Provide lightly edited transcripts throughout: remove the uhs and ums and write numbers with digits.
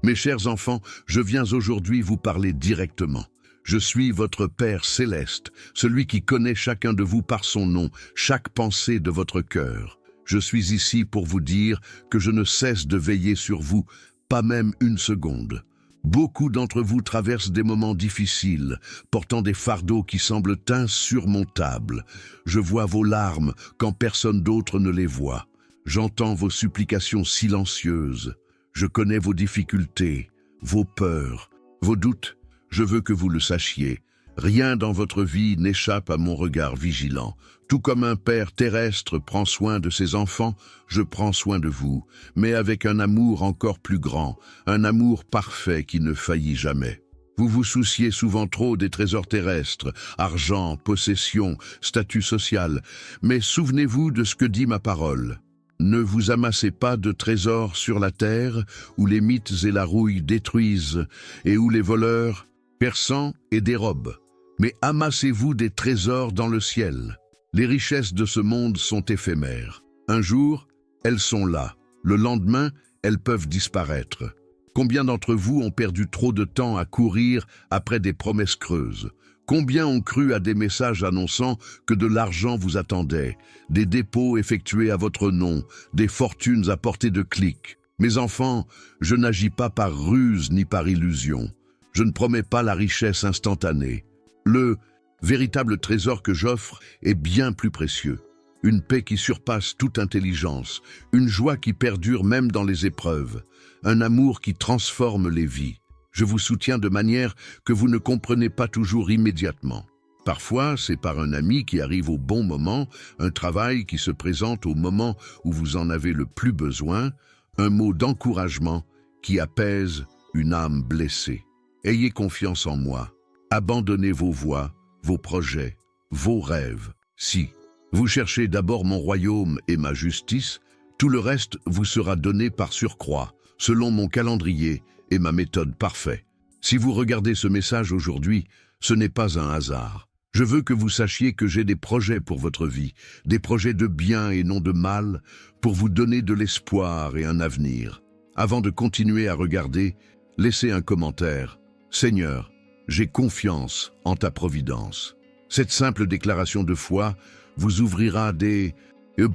Mes chers enfants, je viens aujourd'hui vous parler directement. Je suis votre Père céleste, celui qui connaît chacun de vous par son nom, chaque pensée de votre cœur. Je suis ici pour vous dire que je ne cesse de veiller sur vous, pas même une seconde. Beaucoup d'entre vous traversent des moments difficiles, portant des fardeaux qui semblent insurmontables. Je vois vos larmes quand personne d'autre ne les voit. J'entends vos supplications silencieuses. Je connais vos difficultés, vos peurs, vos doutes. Je veux que vous le sachiez. Rien dans votre vie n'échappe à mon regard vigilant. Tout comme un père terrestre prend soin de ses enfants, je prends soin de vous, mais avec un amour encore plus grand, un amour parfait qui ne faillit jamais. Vous vous souciez souvent trop des trésors terrestres, argent, possession, statut social, mais souvenez-vous de ce que dit ma parole. Ne vous amassez pas de trésors sur la terre, où les mythes et la rouille détruisent, et où les voleurs perçant et dérobent. Mais amassez-vous des trésors dans le ciel. Les richesses de ce monde sont éphémères. Un jour, elles sont là. Le lendemain, elles peuvent disparaître. Combien d'entre vous ont perdu trop de temps à courir après des promesses creuses? Combien ont cru à des messages annonçant que de l'argent vous attendait, des dépôts effectués à votre nom, des fortunes à portée de clic? Mes enfants, je n'agis pas par ruse ni par illusion. Je ne promets pas la richesse instantanée. Le véritable trésor que j'offre est bien plus précieux. Une paix qui surpasse toute intelligence, une joie qui perdure même dans les épreuves, un amour qui transforme les vies. Je vous soutiens de manière que vous ne comprenez pas toujours immédiatement. Parfois, c'est par un ami qui arrive au bon moment, un travail qui se présente au moment où vous en avez le plus besoin, un mot d'encouragement qui apaise une âme blessée. Ayez confiance en moi. Abandonnez vos voies, vos projets, vos rêves. Si vous cherchez d'abord mon royaume et ma justice, tout le reste vous sera donné par surcroît, selon mon calendrier et ma méthode parfaite. Si vous regardez ce message aujourd'hui, ce n'est pas un hasard. Je veux que vous sachiez que j'ai des projets pour votre vie, des projets de bien et non de mal, pour vous donner de l'espoir et un avenir. Avant de continuer à regarder, laissez un commentaire. Seigneur, j'ai confiance en ta providence. Cette simple déclaration de foi vous ouvrira des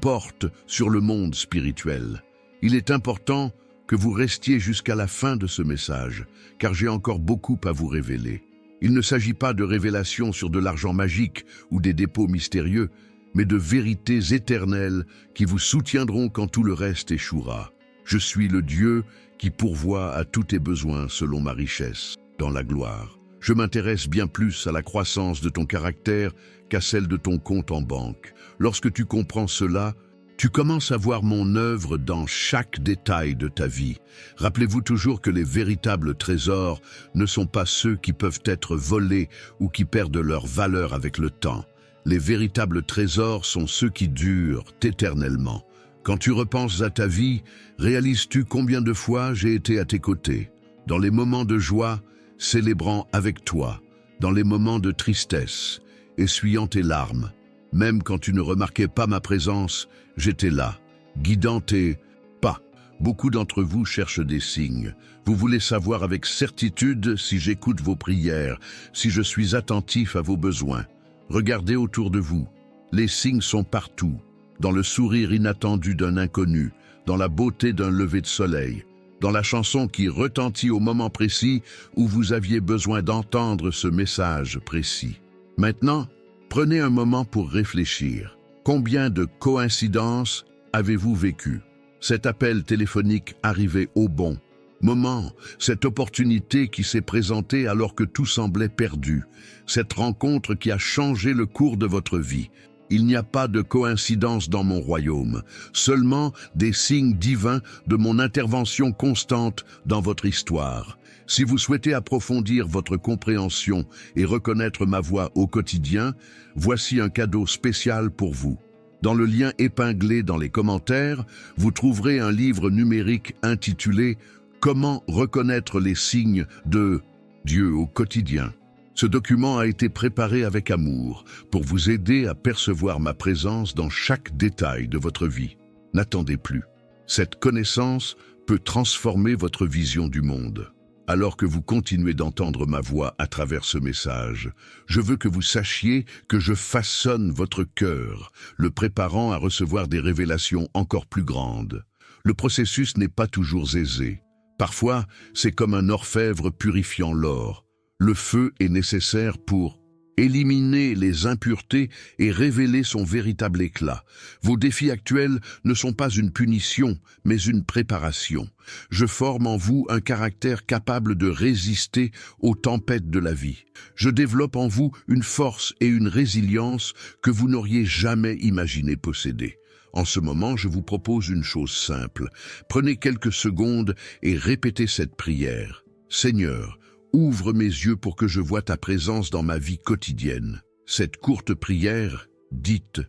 portes sur le monde spirituel. Il est important que vous restiez jusqu'à la fin de ce message, car j'ai encore beaucoup à vous révéler. Il ne s'agit pas de révélations sur de l'argent magique ou des dépôts mystérieux, mais de vérités éternelles qui vous soutiendront quand tout le reste échouera. Je suis le Dieu qui pourvoit à tous tes besoins selon ma richesse dans la gloire. Je m'intéresse bien plus à la croissance de ton caractère qu'à celle de ton compte en banque. Lorsque tu comprends cela, tu commences à voir mon œuvre dans chaque détail de ta vie. Rappelez-vous toujours que les véritables trésors ne sont pas ceux qui peuvent être volés ou qui perdent leur valeur avec le temps. Les véritables trésors sont ceux qui durent éternellement. Quand tu repenses à ta vie, réalises-tu combien de fois j'ai été à tes côtés? Dans les moments de joie, célébrant avec toi, dans les moments de tristesse, essuyant tes larmes. Même quand tu ne remarquais pas ma présence, j'étais là, guidant tes pas. Beaucoup d'entre vous cherchent des signes. Vous voulez savoir avec certitude si j'écoute vos prières, si je suis attentif à vos besoins. Regardez autour de vous. Les signes sont partout, dans le sourire inattendu d'un inconnu, dans la beauté d'un lever de soleil, dans la chanson qui retentit au moment précis où vous aviez besoin d'entendre ce message précis. Maintenant, prenez un moment pour réfléchir. Combien de coïncidences avez-vous vécues? Cet appel téléphonique arrivé au bon moment, cette opportunité qui s'est présentée alors que tout semblait perdu, cette rencontre qui a changé le cours de votre vie. Il n'y a pas de coïncidence dans mon royaume, seulement des signes divins de mon intervention constante dans votre histoire. Si vous souhaitez approfondir votre compréhension et reconnaître ma voix au quotidien, voici un cadeau spécial pour vous. Dans le lien épinglé dans les commentaires, vous trouverez un livre numérique intitulé « Comment reconnaître les signes de Dieu au quotidien ». Ce document a été préparé avec amour pour vous aider à percevoir ma présence dans chaque détail de votre vie. N'attendez plus. Cette connaissance peut transformer votre vision du monde. Alors que vous continuez d'entendre ma voix à travers ce message, je veux que vous sachiez que je façonne votre cœur, le préparant à recevoir des révélations encore plus grandes. Le processus n'est pas toujours aisé. Parfois, c'est comme un orfèvre purifiant l'or. Le feu est nécessaire pour éliminer les impuretés et révéler son véritable éclat. Vos défis actuels ne sont pas une punition, mais une préparation. Je forme en vous un caractère capable de résister aux tempêtes de la vie. Je développe en vous une force et une résilience que vous n'auriez jamais imaginé posséder. En ce moment, je vous propose une chose simple. Prenez quelques secondes et répétez cette prière. Seigneur, ouvre mes yeux pour que je voie ta présence dans ma vie quotidienne. Cette courte prière, dite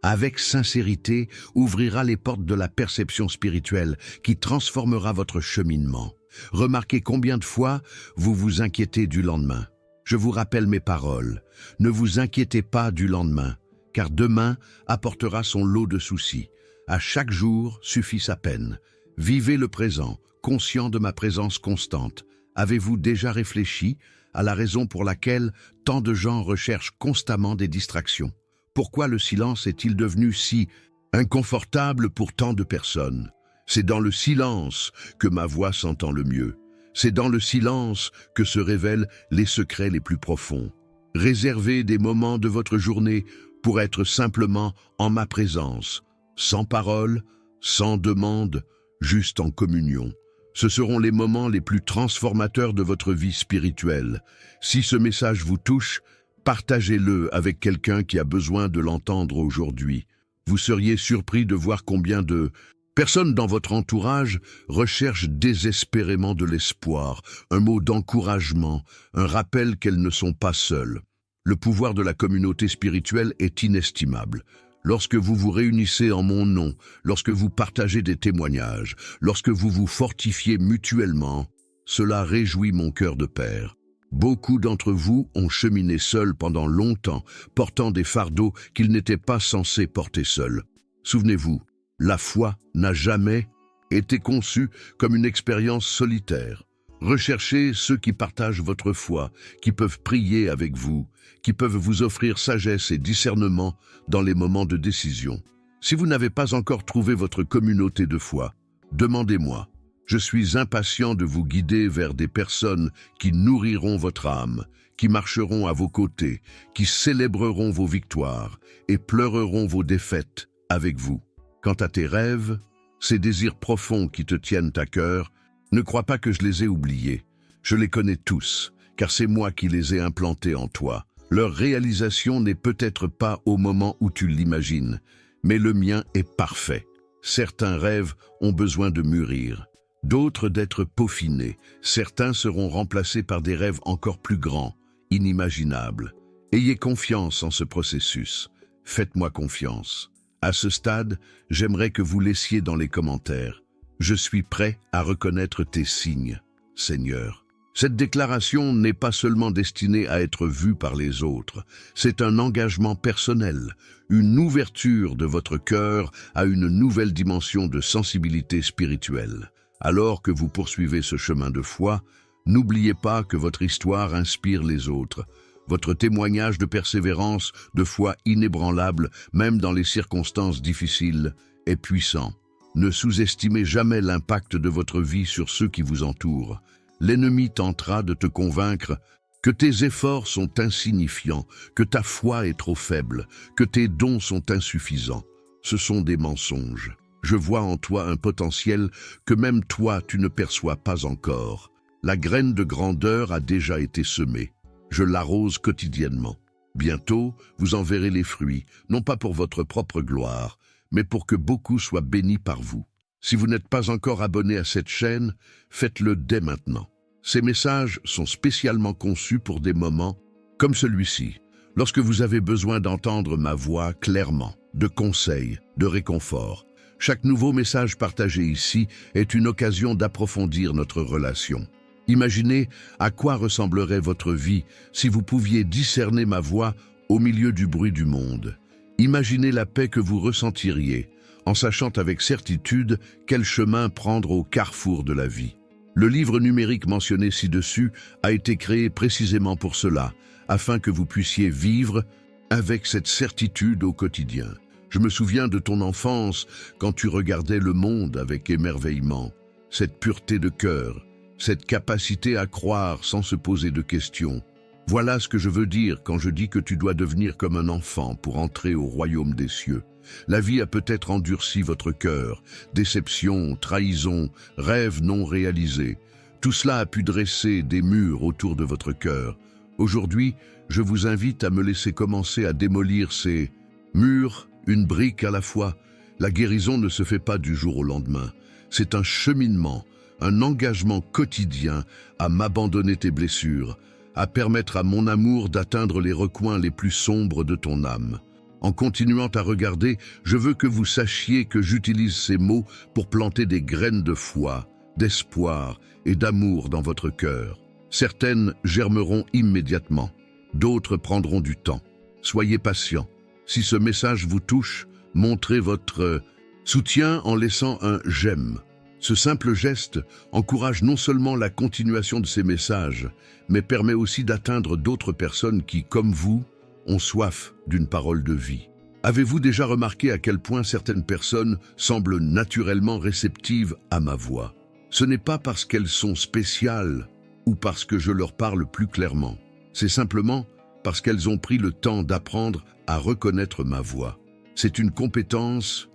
avec sincérité, ouvrira les portes de la perception spirituelle qui transformera votre cheminement. Remarquez combien de fois vous vous inquiétez du lendemain. Je vous rappelle mes paroles. Ne vous inquiétez pas du lendemain, car demain apportera son lot de soucis. À chaque jour suffit sa peine. Vivez le présent, conscient de ma présence constante. Avez-vous déjà réfléchi à la raison pour laquelle tant de gens recherchent constamment des distractions? Pourquoi le silence est-il devenu si inconfortable pour tant de personnes? C'est dans le silence que ma voix s'entend le mieux. C'est dans le silence que se révèlent les secrets les plus profonds. Réservez des moments de votre journée pour être simplement en ma présence, sans parole, sans demande, juste en communion. Ce seront les moments les plus transformateurs de votre vie spirituelle. Si ce message vous touche, partagez-le avec quelqu'un qui a besoin de l'entendre aujourd'hui. Vous seriez surpris de voir combien de personnes dans votre entourage recherchent désespérément de l'espoir, un mot d'encouragement, un rappel qu'elles ne sont pas seules. Le pouvoir de la communauté spirituelle est inestimable. Lorsque vous vous réunissez en mon nom, lorsque vous partagez des témoignages, lorsque vous vous fortifiez mutuellement, cela réjouit mon cœur de père. Beaucoup d'entre vous ont cheminé seuls pendant longtemps, portant des fardeaux qu'ils n'étaient pas censés porter seuls. Souvenez-vous, la foi n'a jamais été conçue comme une expérience solitaire. Recherchez ceux qui partagent votre foi, qui peuvent prier avec vous, qui peuvent vous offrir sagesse et discernement dans les moments de décision. Si vous n'avez pas encore trouvé votre communauté de foi, demandez-moi. Je suis impatient de vous guider vers des personnes qui nourriront votre âme, qui marcheront à vos côtés, qui célébreront vos victoires et pleureront vos défaites avec vous. Quant à tes rêves, ces désirs profonds qui te tiennent à cœur, ne crois pas que je les ai oubliés. Je les connais tous, car c'est moi qui les ai implantés en toi. Leur réalisation n'est peut-être pas au moment où tu l'imagines, mais le mien est parfait. Certains rêves ont besoin de mûrir, d'autres d'être peaufinés. Certains seront remplacés par des rêves encore plus grands, inimaginables. Ayez confiance en ce processus. Faites-moi confiance. À ce stade, j'aimerais que vous laissiez dans les commentaires: je suis prêt à reconnaître tes signes, Seigneur. Cette déclaration n'est pas seulement destinée à être vue par les autres, c'est un engagement personnel, une ouverture de votre cœur à une nouvelle dimension de sensibilité spirituelle. Alors que vous poursuivez ce chemin de foi, n'oubliez pas que votre histoire inspire les autres. Votre témoignage de persévérance, de foi inébranlable, même dans les circonstances difficiles, est puissant. Ne sous-estimez jamais l'impact de votre vie sur ceux qui vous entourent. L'ennemi tentera de te convaincre que tes efforts sont insignifiants, que ta foi est trop faible, que tes dons sont insuffisants. Ce sont des mensonges. Je vois en toi un potentiel que même toi tu ne perçois pas encore. La graine de grandeur a déjà été semée. Je l'arrose quotidiennement. Bientôt, vous en verrez les fruits, non pas pour votre propre gloire, mais pour que beaucoup soient bénis par vous. Si vous n'êtes pas encore abonné à cette chaîne, faites-le dès maintenant. Ces messages sont spécialement conçus pour des moments comme celui-ci, lorsque vous avez besoin d'entendre ma voix clairement, de conseils, de réconfort. Chaque nouveau message partagé ici est une occasion d'approfondir notre relation. Imaginez à quoi ressemblerait votre vie si vous pouviez discerner ma voix au milieu du bruit du monde. Imaginez la paix que vous ressentiriez en sachant avec certitude quel chemin prendre au carrefour de la vie. Le livre numérique mentionné ci-dessus a été créé précisément pour cela, afin que vous puissiez vivre avec cette certitude au quotidien. Je me souviens de ton enfance quand tu regardais le monde avec émerveillement, cette pureté de cœur, cette capacité à croire sans se poser de questions. Voilà ce que je veux dire quand je dis que tu dois devenir comme un enfant pour entrer au royaume des cieux. La vie a peut-être endurci votre cœur, déception, trahison, rêves non réalisés. Tout cela a pu dresser des murs autour de votre cœur. Aujourd'hui, je vous invite à me laisser commencer à démolir ces murs, une brique à la fois. La guérison ne se fait pas du jour au lendemain. C'est un cheminement, un engagement quotidien à m'abandonner tes blessures, à permettre à mon amour d'atteindre les recoins les plus sombres de ton âme. En continuant à regarder, je veux que vous sachiez que j'utilise ces mots pour planter des graines de foi, d'espoir et d'amour dans votre cœur. Certaines germeront immédiatement, d'autres prendront du temps. Soyez patients. Si ce message vous touche, montrez votre soutien en laissant un « j'aime ». Ce simple geste encourage non seulement la continuation de ces messages, mais permet aussi d'atteindre d'autres personnes qui, comme vous, ont soif d'une parole de vie. Avez-vous déjà remarqué à quel point certaines personnes semblent naturellement réceptives à ma voix? Ce n'est pas parce qu'elles sont spéciales ou parce que je leur parle plus clairement. C'est simplement parce qu'elles ont pris le temps d'apprendre à reconnaître ma voix. C'est une compétence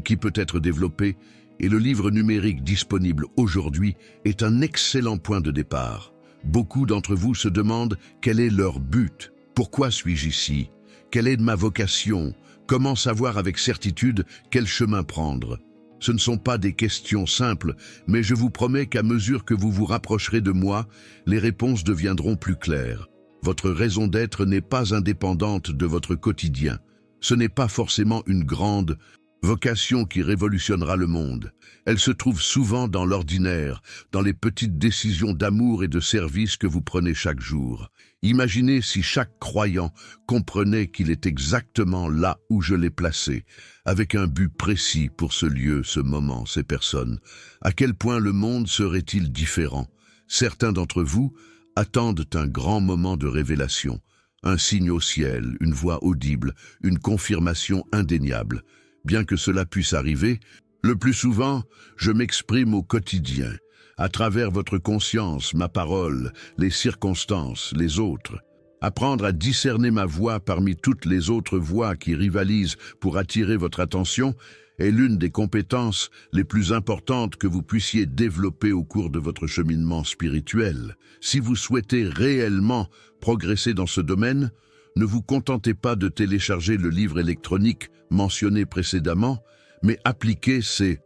qui peut être développée et le livre numérique disponible aujourd'hui est un excellent point de départ. Beaucoup d'entre vous se demandent quel est leur but. Pourquoi suis-je ici? Quelle est ma vocation? Comment savoir avec certitude quel chemin prendre? Ce ne sont pas des questions simples, mais je vous promets qu'à mesure que vous vous rapprocherez de moi, les réponses deviendront plus claires. Votre raison d'être n'est pas indépendante de votre quotidien. Ce n'est pas forcément une grande vocation qui révolutionnera le monde. Elle se trouve souvent dans l'ordinaire, dans les petites décisions d'amour et de service que vous prenez chaque jour. Imaginez si chaque croyant comprenait qu'il est exactement là où je l'ai placé, avec un but précis pour ce lieu, ce moment, ces personnes. À quel point le monde serait-il différent? Certains d'entre vous attendent un grand moment de révélation, un signe au ciel, une voix audible, une confirmation indéniable. Bien que cela puisse arriver, le plus souvent, je m'exprime au quotidien, à travers votre conscience, ma parole, les circonstances, les autres. Apprendre à discerner ma voix parmi toutes les autres voix qui rivalisent pour attirer votre attention est l'une des compétences les plus importantes que vous puissiez développer au cours de votre cheminement spirituel. Si vous souhaitez réellement progresser dans ce domaine, ne vous contentez pas de télécharger le livre électronique mentionné précédemment, mais appliquez ces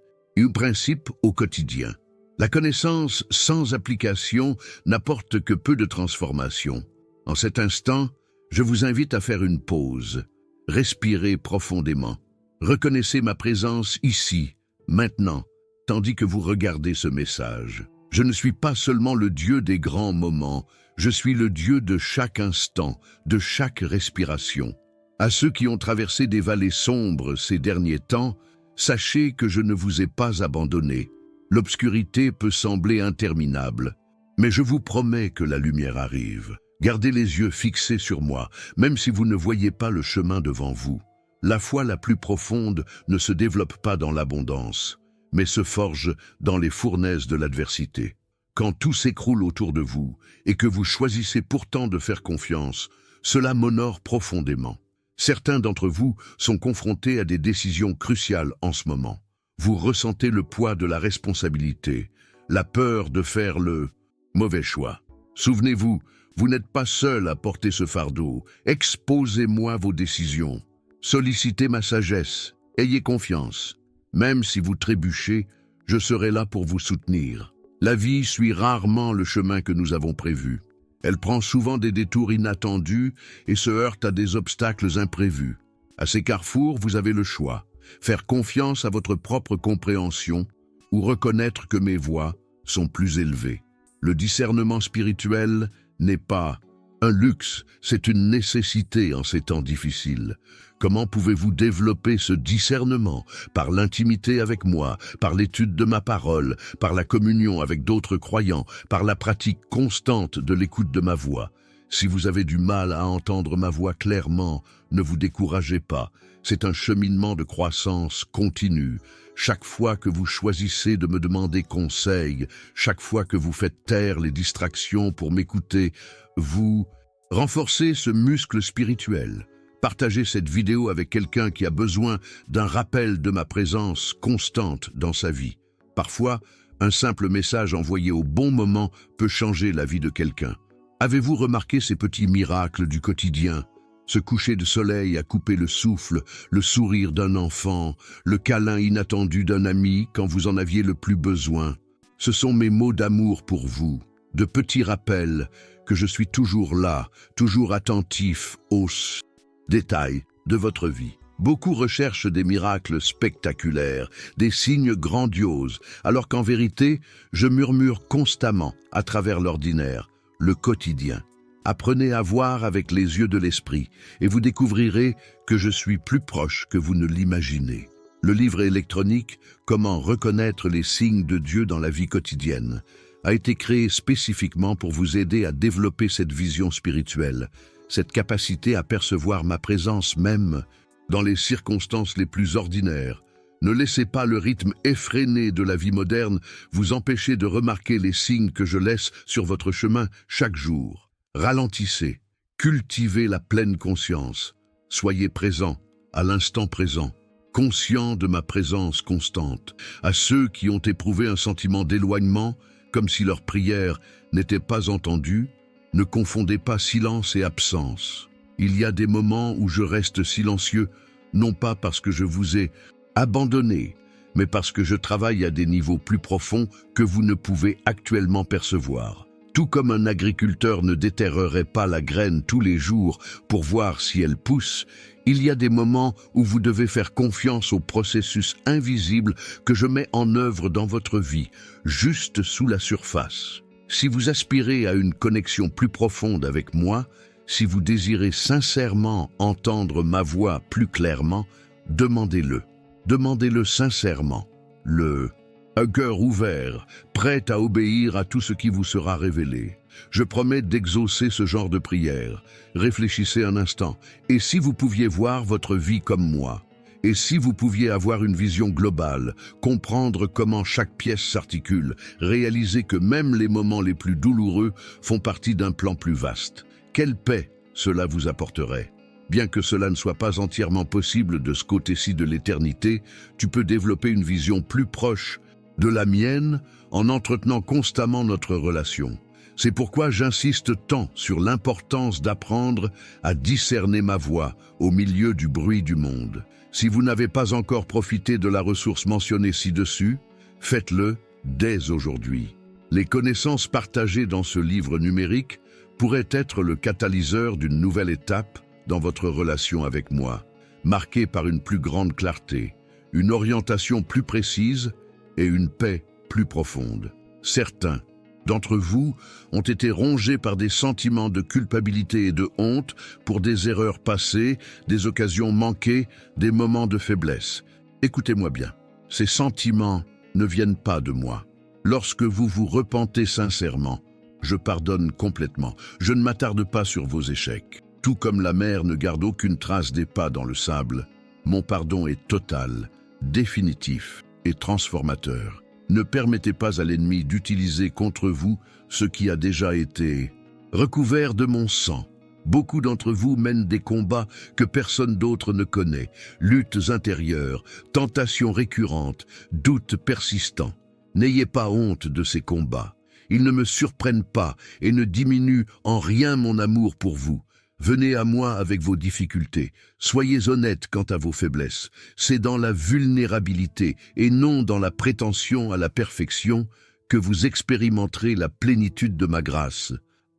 principes au quotidien. La connaissance sans application n'apporte que peu de transformation. En cet instant, je vous invite à faire une pause. Respirez profondément. Reconnaissez ma présence ici, maintenant, tandis que vous regardez ce message. Je ne suis pas seulement le Dieu des grands moments, je suis le Dieu de chaque instant, de chaque respiration. À ceux qui ont traversé des vallées sombres ces derniers temps, sachez que je ne vous ai pas abandonné. L'obscurité peut sembler interminable, mais je vous promets que la lumière arrive. Gardez les yeux fixés sur moi, même si vous ne voyez pas le chemin devant vous. La foi la plus profonde ne se développe pas dans l'abondance, mais se forge dans les fournaises de l'adversité. Quand tout s'écroule autour de vous et que vous choisissez pourtant de faire confiance, cela m'honore profondément. Certains d'entre vous sont confrontés à des décisions cruciales en ce moment. Vous ressentez le poids de la responsabilité, la peur de faire le mauvais choix. Souvenez-vous, vous n'êtes pas seul à porter ce fardeau. Exposez-moi vos décisions. Sollicitez ma sagesse. Ayez confiance. Même si vous trébuchez, je serai là pour vous soutenir. La vie suit rarement le chemin que nous avons prévu. Elle prend souvent des détours inattendus et se heurte à des obstacles imprévus. À ces carrefours, vous avez le choix. Faire confiance à votre propre compréhension ou reconnaître que mes voies sont plus élevées. Le discernement spirituel n'est pas un luxe, c'est une nécessité en ces temps difficiles. Comment pouvez-vous développer ce discernement? Par l'intimité avec moi, par l'étude de ma parole, par la communion avec d'autres croyants, par la pratique constante de l'écoute de ma voix. Si vous avez du mal à entendre ma voix clairement, ne vous découragez pas. C'est un cheminement de croissance continue. Chaque fois que vous choisissez de me demander conseil, chaque fois que vous faites taire les distractions pour m'écouter, vous renforcez ce muscle spirituel. Partagez cette vidéo avec quelqu'un qui a besoin d'un rappel de ma présence constante dans sa vie. Parfois, un simple message envoyé au bon moment peut changer la vie de quelqu'un. Avez-vous remarqué ces petits miracles du quotidien? Ce coucher de soleil à couper le souffle, le sourire d'un enfant, le câlin inattendu d'un ami quand vous en aviez le plus besoin. Ce sont mes mots d'amour pour vous, de petits rappels que je suis toujours là, toujours attentif aux détails de votre vie. Beaucoup recherchent des miracles spectaculaires, des signes grandioses, alors qu'en vérité, je murmure constamment à travers l'ordinaire, le quotidien. Apprenez à voir avec les yeux de l'esprit et vous découvrirez que je suis plus proche que vous ne l'imaginez. Le livre électronique « Comment reconnaître les signes de Dieu dans la vie quotidienne » a été créé spécifiquement pour vous aider à développer cette vision spirituelle, cette capacité à percevoir ma présence même dans les circonstances les plus ordinaires. Ne laissez pas le rythme effréné de la vie moderne vous empêcher de remarquer les signes que je laisse sur votre chemin chaque jour. Ralentissez, cultivez la pleine conscience. Soyez présent, à l'instant présent, conscient de ma présence constante. À ceux qui ont éprouvé un sentiment d'éloignement, comme si leur prière n'était pas entendue, ne confondez pas silence et absence. Il y a des moments où je reste silencieux, non pas parce que je vous ai abandonné, mais parce que je travaille à des niveaux plus profonds que vous ne pouvez actuellement percevoir. Tout comme un agriculteur ne déterrerait pas la graine tous les jours pour voir si elle pousse, il y a des moments où vous devez faire confiance au processus invisible que je mets en œuvre dans votre vie, juste sous la surface. Si vous aspirez à une connexion plus profonde avec moi, si vous désirez sincèrement entendre ma voix plus clairement, demandez-le. Demandez-le sincèrement. Un cœur ouvert, prêt à obéir à tout ce qui vous sera révélé. Je promets d'exaucer ce genre de prière. Réfléchissez un instant. Et si vous pouviez voir votre vie comme moi? Et si vous pouviez avoir une vision globale, comprendre comment chaque pièce s'articule, réaliser que même les moments les plus douloureux font partie d'un plan plus vaste? Quelle paix cela vous apporterait? Bien que cela ne soit pas entièrement possible de ce côté-ci de l'éternité, tu peux développer une vision plus proche de la mienne en entretenant constamment notre relation. C'est pourquoi j'insiste tant sur l'importance d'apprendre à discerner ma voix au milieu du bruit du monde. Si vous n'avez pas encore profité de la ressource mentionnée ci-dessus, faites-le dès aujourd'hui. Les connaissances partagées dans ce livre numérique pourraient être le catalyseur d'une nouvelle étape dans votre relation avec moi, marquée par une plus grande clarté, une orientation plus précise et une paix plus profonde. Certains d'entre vous ont été rongés par des sentiments de culpabilité et de honte pour des erreurs passées, des occasions manquées, des moments de faiblesse. Écoutez-moi bien, ces sentiments ne viennent pas de moi. Lorsque vous vous repentez sincèrement, je pardonne complètement. Je ne m'attarde pas sur vos échecs. Tout comme la mer ne garde aucune trace des pas dans le sable, mon pardon est total, définitif et transformateur. Ne permettez pas à l'ennemi d'utiliser contre vous ce qui a déjà été recouvert de mon sang. Beaucoup d'entre vous mènent des combats que personne d'autre ne connaît, luttes intérieures, tentations récurrentes, doutes persistants. N'ayez pas honte de ces combats. Ils ne me surprennent pas et ne diminuent en rien mon amour pour vous. Venez à moi avec vos difficultés, soyez honnête quant à vos faiblesses. C'est dans la vulnérabilité et non dans la prétention à la perfection que vous expérimenterez la plénitude de ma grâce.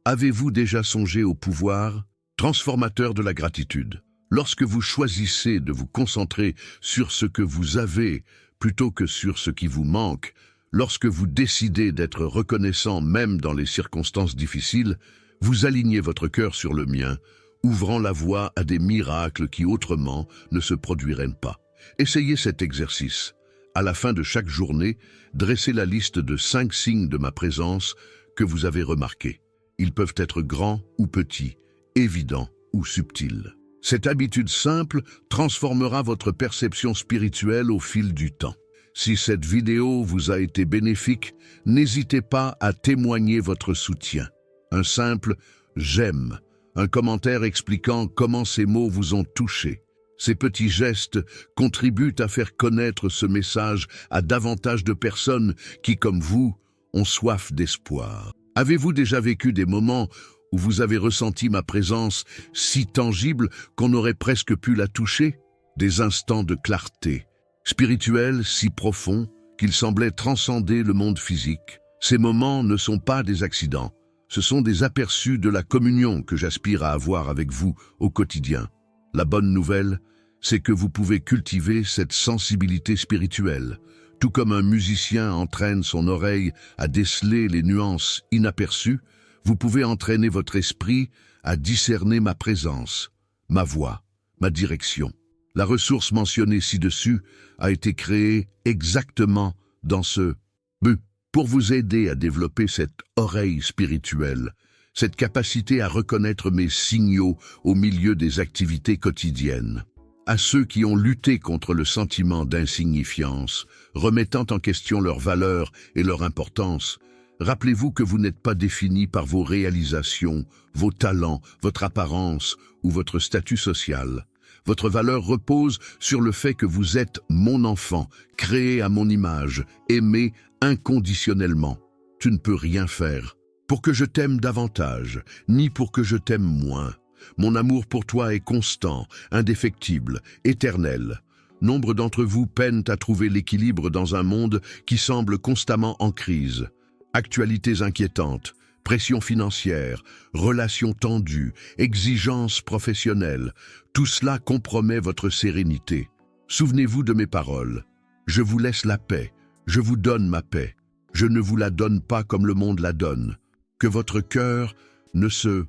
Avez-vous déjà songé au pouvoir transformateur de la gratitude? Lorsque vous choisissez de vous concentrer sur ce que vous avez plutôt que sur ce qui vous manque, lorsque vous décidez d'être reconnaissant même dans les circonstances difficiles, Vous alignez votre cœur sur le mien, ouvrant la voie à des miracles qui autrement ne se produiraient pas. Essayez cet exercice. À la fin de chaque journée, dressez la liste de 5 signes de ma présence que vous avez remarqués. Ils peuvent être grands ou petits, évidents ou subtils. Cette habitude simple transformera votre perception spirituelle au fil du temps. Si cette vidéo vous a été bénéfique, n'hésitez pas à témoigner votre soutien. Un simple « j'aime », un commentaire expliquant comment ces mots vous ont touché. Ces petits gestes contribuent à faire connaître ce message à davantage de personnes qui, comme vous, ont soif d'espoir. Avez-vous déjà vécu des moments où vous avez ressenti ma présence si tangible qu'on aurait presque pu la toucher? Des instants de clarté, spirituels si profonds qu'ils semblaient transcender le monde physique. Ces moments ne sont pas des accidents, ce sont des aperçus de la communion que j'aspire à avoir avec vous au quotidien. La bonne nouvelle, c'est que vous pouvez cultiver cette sensibilité spirituelle, tout comme un musicien entraîne son oreille à déceler les nuances inaperçues. Vous pouvez entraîner votre esprit à discerner ma présence, ma voix, ma direction. La ressource mentionnée ci-dessus a été créée exactement dans ce but pour vous aider à développer cette oreille spirituelle, cette capacité à reconnaître mes signaux au milieu des activités quotidiennes. À ceux qui ont lutté contre le sentiment d'insignifiance, remettant en question leur valeur et leur importance, rappelez-vous que vous n'êtes pas défini par vos réalisations, vos talents, votre apparence ou votre statut social. Votre valeur repose sur le fait que vous êtes mon enfant, créé à mon image, aimé inconditionnellement. Tu ne peux rien faire pour que je t'aime davantage, ni pour que je t'aime moins. Mon amour pour toi est constant, indéfectible, éternel. Nombre d'entre vous peinent à trouver l'équilibre dans un monde qui semble constamment en crise. Actualités inquiétantes, pression financière, relations tendues, exigences professionnelles, tout cela compromet votre sérénité. Souvenez-vous de mes paroles. Je vous laisse la paix, je vous donne ma paix. Je ne vous la donne pas comme le monde la donne. Que votre cœur ne se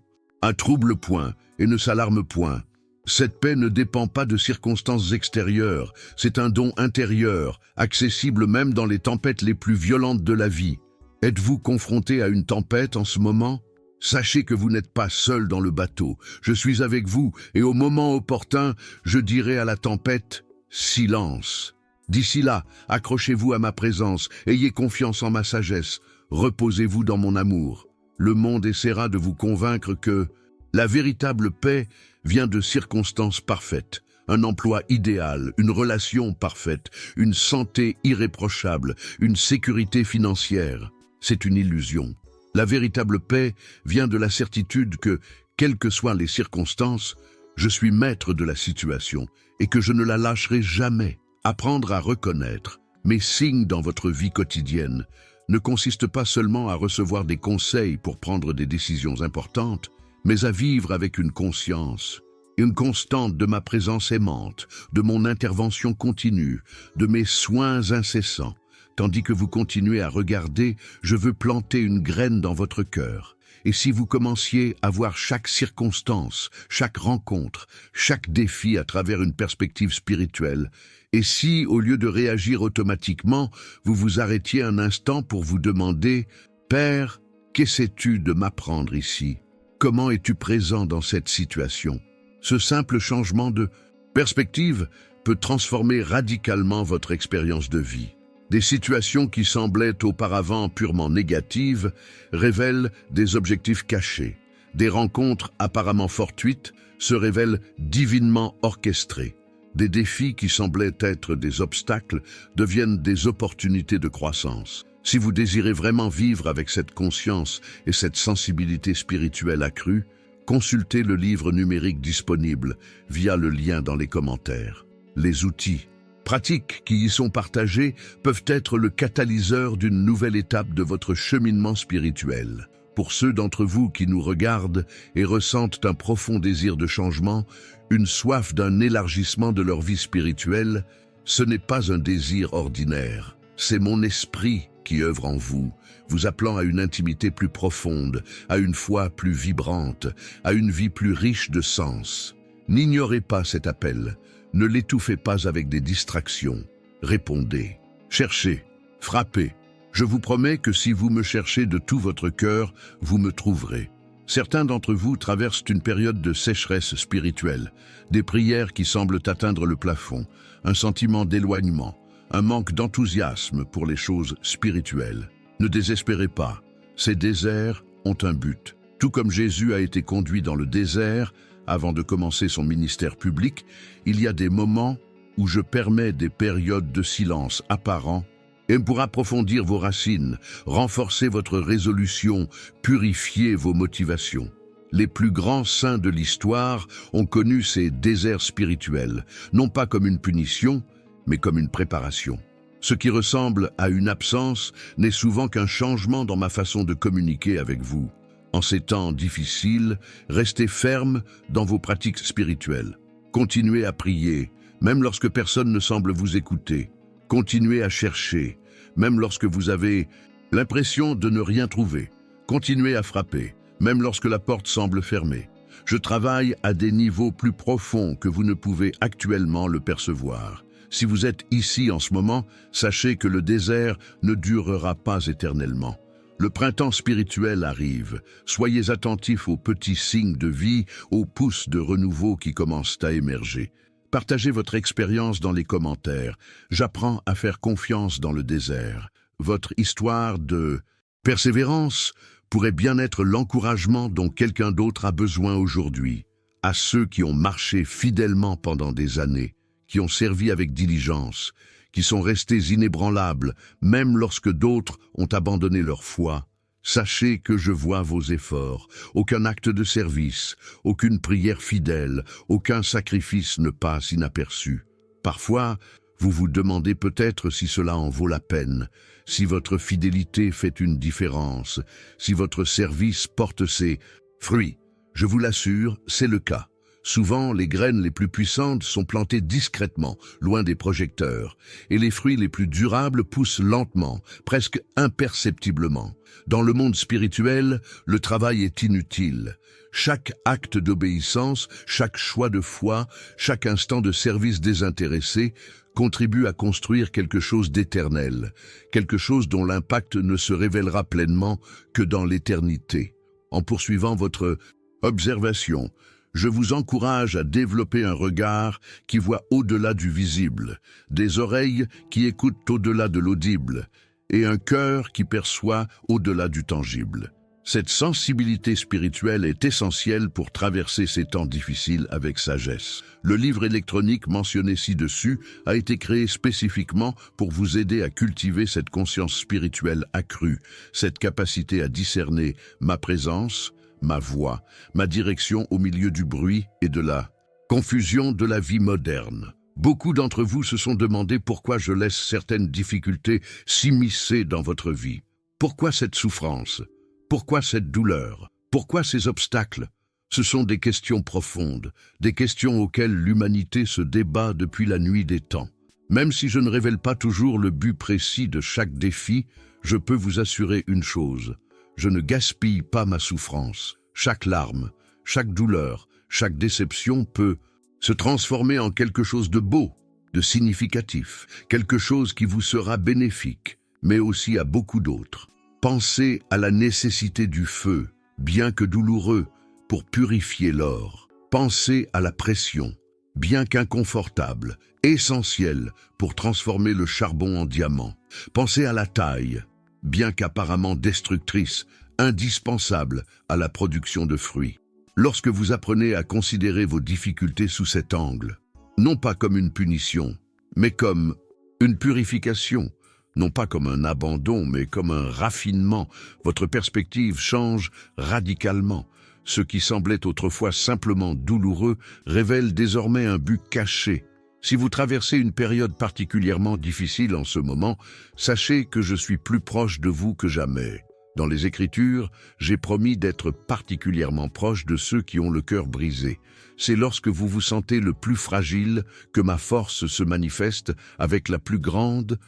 trouble point et ne s'alarme point. Cette paix ne dépend pas de circonstances extérieures, c'est un don intérieur, accessible même dans les tempêtes les plus violentes de la vie. Êtes-vous confronté à une tempête en ce moment? Sachez que vous n'êtes pas seul dans le bateau. Je suis avec vous et au moment opportun, je dirai à la tempête « silence ». D'ici là, accrochez-vous à ma présence, ayez confiance en ma sagesse, reposez-vous dans mon amour. Le monde essaiera de vous convaincre que la véritable paix vient de circonstances parfaites, un emploi idéal, une relation parfaite, une santé irréprochable, une sécurité financière. C'est une illusion. La véritable paix vient de la certitude que, quelles que soient les circonstances, je suis maître de la situation et que je ne la lâcherai jamais. Apprendre à reconnaître mes signes dans votre vie quotidienne ne consiste pas seulement à recevoir des conseils pour prendre des décisions importantes, mais à vivre avec une conscience, une constante de ma présence aimante, de mon intervention continue, de mes soins incessants. Tandis que vous continuez à regarder, je veux planter une graine dans votre cœur. Et si vous commenciez à voir chaque circonstance, chaque rencontre, chaque défi à travers une perspective spirituelle, et si, au lieu de réagir automatiquement, vous vous arrêtiez un instant pour vous demander « Père, qu'essaies-tu de m'apprendre ici? Comment es-tu présent dans cette situation ?» Ce simple changement de perspective peut transformer radicalement votre expérience de vie. Des situations qui semblaient auparavant purement négatives révèlent des objectifs cachés. Des rencontres apparemment fortuites se révèlent divinement orchestrées. Des défis qui semblaient être des obstacles deviennent des opportunités de croissance. Si vous désirez vraiment vivre avec cette conscience et cette sensibilité spirituelle accrue, consultez le livre numérique disponible via le lien dans les commentaires. Les outils pratiques qui y sont partagés peuvent être le catalyseur d'une nouvelle étape de votre cheminement spirituel. Pour ceux d'entre vous qui nous regardent et ressentent un profond désir de changement, une soif d'un élargissement de leur vie spirituelle, ce n'est pas un désir ordinaire. C'est mon esprit qui œuvre en vous, vous appelant à une intimité plus profonde, à une foi plus vibrante, à une vie plus riche de sens. N'ignorez pas cet appel, ne l'étouffez pas avec des distractions. Répondez, cherchez, frappez. Je vous promets que si vous me cherchez de tout votre cœur, vous me trouverez. Certains d'entre vous traversent une période de sécheresse spirituelle, des prières qui semblent atteindre le plafond, un sentiment d'éloignement, un manque d'enthousiasme pour les choses spirituelles. Ne désespérez pas, ces déserts ont un but. Tout comme Jésus a été conduit dans le désert avant de commencer son ministère public, il y a des moments où je permets des périodes de silence apparent et pour approfondir vos racines, renforcer votre résolution, purifier vos motivations. Les plus grands saints de l'histoire ont connu ces déserts spirituels, non pas comme une punition, mais comme une préparation. Ce qui ressemble à une absence n'est souvent qu'un changement dans ma façon de communiquer avec vous. En ces temps difficiles, restez ferme dans vos pratiques spirituelles. Continuez à prier, même lorsque personne ne semble vous écouter. Continuez à chercher, même lorsque vous avez l'impression de ne rien trouver. Continuez à frapper, même lorsque la porte semble fermée. Je travaille à des niveaux plus profonds que vous ne pouvez actuellement le percevoir. Si vous êtes ici en ce moment, sachez que le désert ne durera pas éternellement. Le printemps spirituel arrive. Soyez attentifs aux petits signes de vie, aux pousses de renouveau qui commencent à émerger. Partagez votre expérience dans les commentaires. J'apprends à faire confiance dans le désert. Votre histoire de persévérance pourrait bien être l'encouragement dont quelqu'un d'autre a besoin aujourd'hui. À ceux qui ont marché fidèlement pendant des années, qui ont servi avec diligence, qui sont restés inébranlables, même lorsque d'autres ont abandonné leur foi, sachez que je vois vos efforts. Aucun acte de service, aucune prière fidèle, aucun sacrifice ne passe inaperçu. Parfois, vous vous demandez peut-être si cela en vaut la peine, si votre fidélité fait une différence, si votre service porte ses fruits. Je vous l'assure, c'est le cas. Souvent, les graines les plus puissantes sont plantées discrètement, loin des projecteurs, et les fruits les plus durables poussent lentement, presque imperceptiblement. Dans le monde spirituel, le travail est inutile. Chaque acte d'obéissance, chaque choix de foi, chaque instant de service désintéressé contribue à construire quelque chose d'éternel, quelque chose dont l'impact ne se révélera pleinement que dans l'éternité. En poursuivant votre observation, je vous encourage à développer un regard qui voit au-delà du visible, des oreilles qui écoutent au-delà de l'audible, et un cœur qui perçoit au-delà du tangible. Cette sensibilité spirituelle est essentielle pour traverser ces temps difficiles avec sagesse. Le livre électronique mentionné ci-dessus a été créé spécifiquement pour vous aider à cultiver cette conscience spirituelle accrue, cette capacité à discerner ma présence, ma voix, ma direction au milieu du bruit et de la confusion de la vie moderne. Beaucoup d'entre vous se sont demandé pourquoi je laisse certaines difficultés s'immiscer dans votre vie. Pourquoi cette souffrance? Pourquoi cette douleur? Pourquoi ces obstacles? Ce sont des questions profondes, des questions auxquelles l'humanité se débat depuis la nuit des temps. Même si je ne révèle pas toujours le but précis de chaque défi, je peux vous assurer une chose. Je ne gaspille pas ma souffrance. Chaque larme, chaque douleur, chaque déception peut se transformer en quelque chose de beau, de significatif, quelque chose qui vous sera bénéfique, mais aussi à beaucoup d'autres. Pensez à la nécessité du feu, bien que douloureux, pour purifier l'or. Pensez à la pression, bien qu'inconfortable, essentielle pour transformer le charbon en diamant. Pensez à la taille, bien qu'apparemment destructrice, indispensable à la production de fruits. Lorsque vous apprenez à considérer vos difficultés sous cet angle, non pas comme une punition, mais comme une purification, non pas comme un abandon, mais comme un raffinement, votre perspective change radicalement. Ce qui semblait autrefois simplement douloureux révèle désormais un but caché. Si vous traversez une période particulièrement difficile en ce moment, sachez que je suis plus proche de vous que jamais. Dans les Écritures, j'ai promis d'être particulièrement proche de ceux qui ont le cœur brisé. C'est lorsque vous vous sentez le plus fragile que ma force se manifeste avec la plus grande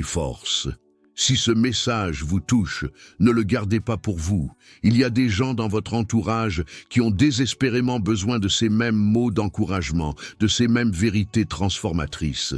force. Si ce message vous touche, ne le gardez pas pour vous. Il y a des gens dans votre entourage qui ont désespérément besoin de ces mêmes mots d'encouragement, de ces mêmes vérités transformatrices.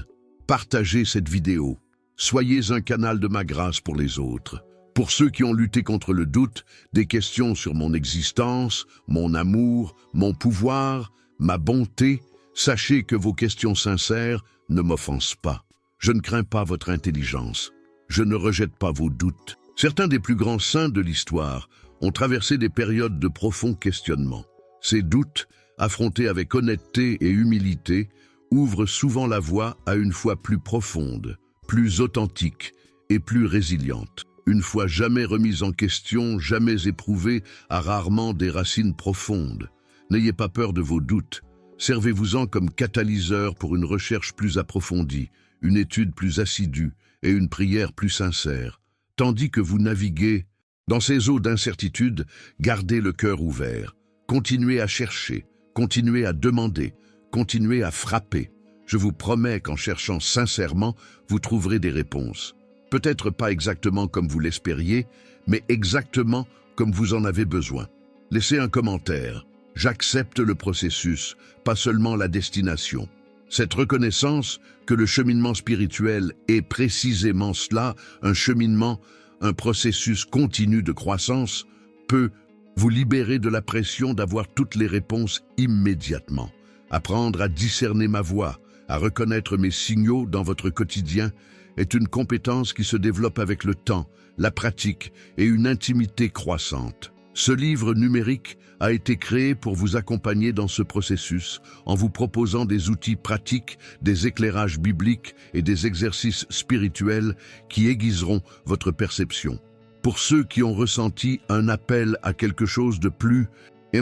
Partagez cette vidéo. Soyez un canal de ma grâce pour les autres. Pour ceux qui ont lutté contre le doute, des questions sur mon existence, mon amour, mon pouvoir, ma bonté, sachez que vos questions sincères ne m'offensent pas. Je ne crains pas votre intelligence. Je ne rejette pas vos doutes. Certains des plus grands saints de l'histoire ont traversé des périodes de profonds questionnements. Ces doutes, affrontés avec honnêteté et humilité, ouvrent souvent la voie à une foi plus profonde, plus authentique et plus résiliente. Une foi jamais remise en question, jamais éprouvée, a rarement des racines profondes. N'ayez pas peur de vos doutes. Servez-vous-en comme catalyseur pour une recherche plus approfondie, une étude plus assidue et une prière plus sincère. Tandis que vous naviguez dans ces eaux d'incertitude, gardez le cœur ouvert. Continuez à chercher, continuez à demander, continuez à frapper. Je vous promets qu'en cherchant sincèrement, vous trouverez des réponses. Peut-être pas exactement comme vous l'espériez, mais exactement comme vous en avez besoin. Laissez un commentaire. J'accepte le processus, pas seulement la destination. Cette reconnaissance que le cheminement spirituel est précisément cela, un cheminement, un processus continu de croissance, peut vous libérer de la pression d'avoir toutes les réponses immédiatement. Apprendre à discerner ma voix, à reconnaître mes signaux dans votre quotidien est une compétence qui se développe avec le temps, la pratique et une intimité croissante. Ce livre numérique a été créé pour vous accompagner dans ce processus en vous proposant des outils pratiques, des éclairages bibliques et des exercices spirituels qui aiguiseront votre perception. Pour ceux qui ont ressenti un appel à quelque chose de plus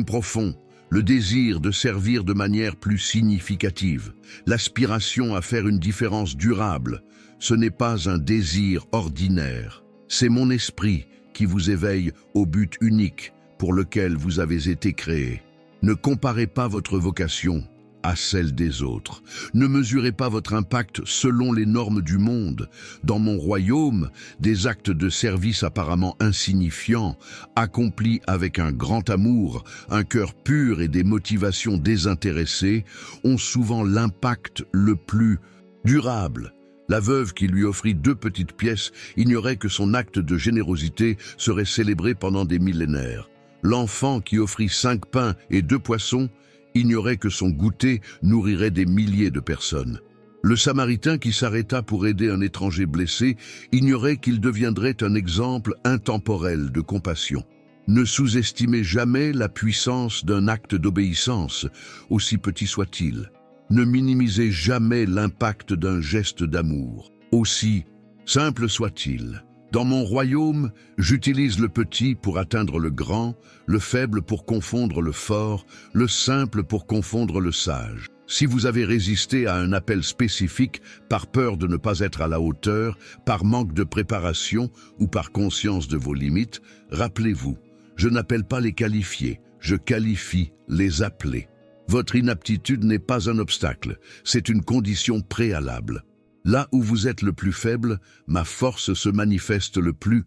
profond, le désir de servir de manière plus significative, l'aspiration à faire une différence durable, ce n'est pas un désir ordinaire. C'est mon esprit qui vous éveille au but unique pour lequel vous avez été créé. Ne comparez pas votre vocation à celle des autres. Ne mesurez pas votre impact selon les normes du monde. Dans mon royaume, des actes de service apparemment insignifiants, accomplis avec un grand amour, un cœur pur et des motivations désintéressées, ont souvent l'impact le plus durable. La veuve qui lui offrit 2 petites pièces ignorait que son acte de générosité serait célébré pendant des millénaires. L'enfant qui offrit 5 pains et 2 poissons ignorait que son goûter nourrirait des milliers de personnes. Le Samaritain qui s'arrêta pour aider un étranger blessé ignorait qu'il deviendrait un exemple intemporel de compassion. Ne sous-estimez jamais la puissance d'un acte d'obéissance, aussi petit soit-il. Ne minimisez jamais l'impact d'un geste d'amour, aussi simple soit-il. Dans mon royaume, j'utilise le petit pour atteindre le grand, le faible pour confondre le fort, le simple pour confondre le sage. Si vous avez résisté à un appel spécifique par peur de ne pas être à la hauteur, par manque de préparation ou par conscience de vos limites, rappelez-vous, je n'appelle pas les qualifiés, je qualifie les appelés. Votre inaptitude n'est pas un obstacle, c'est une condition préalable. Là où vous êtes le plus faible, ma force se manifeste le plus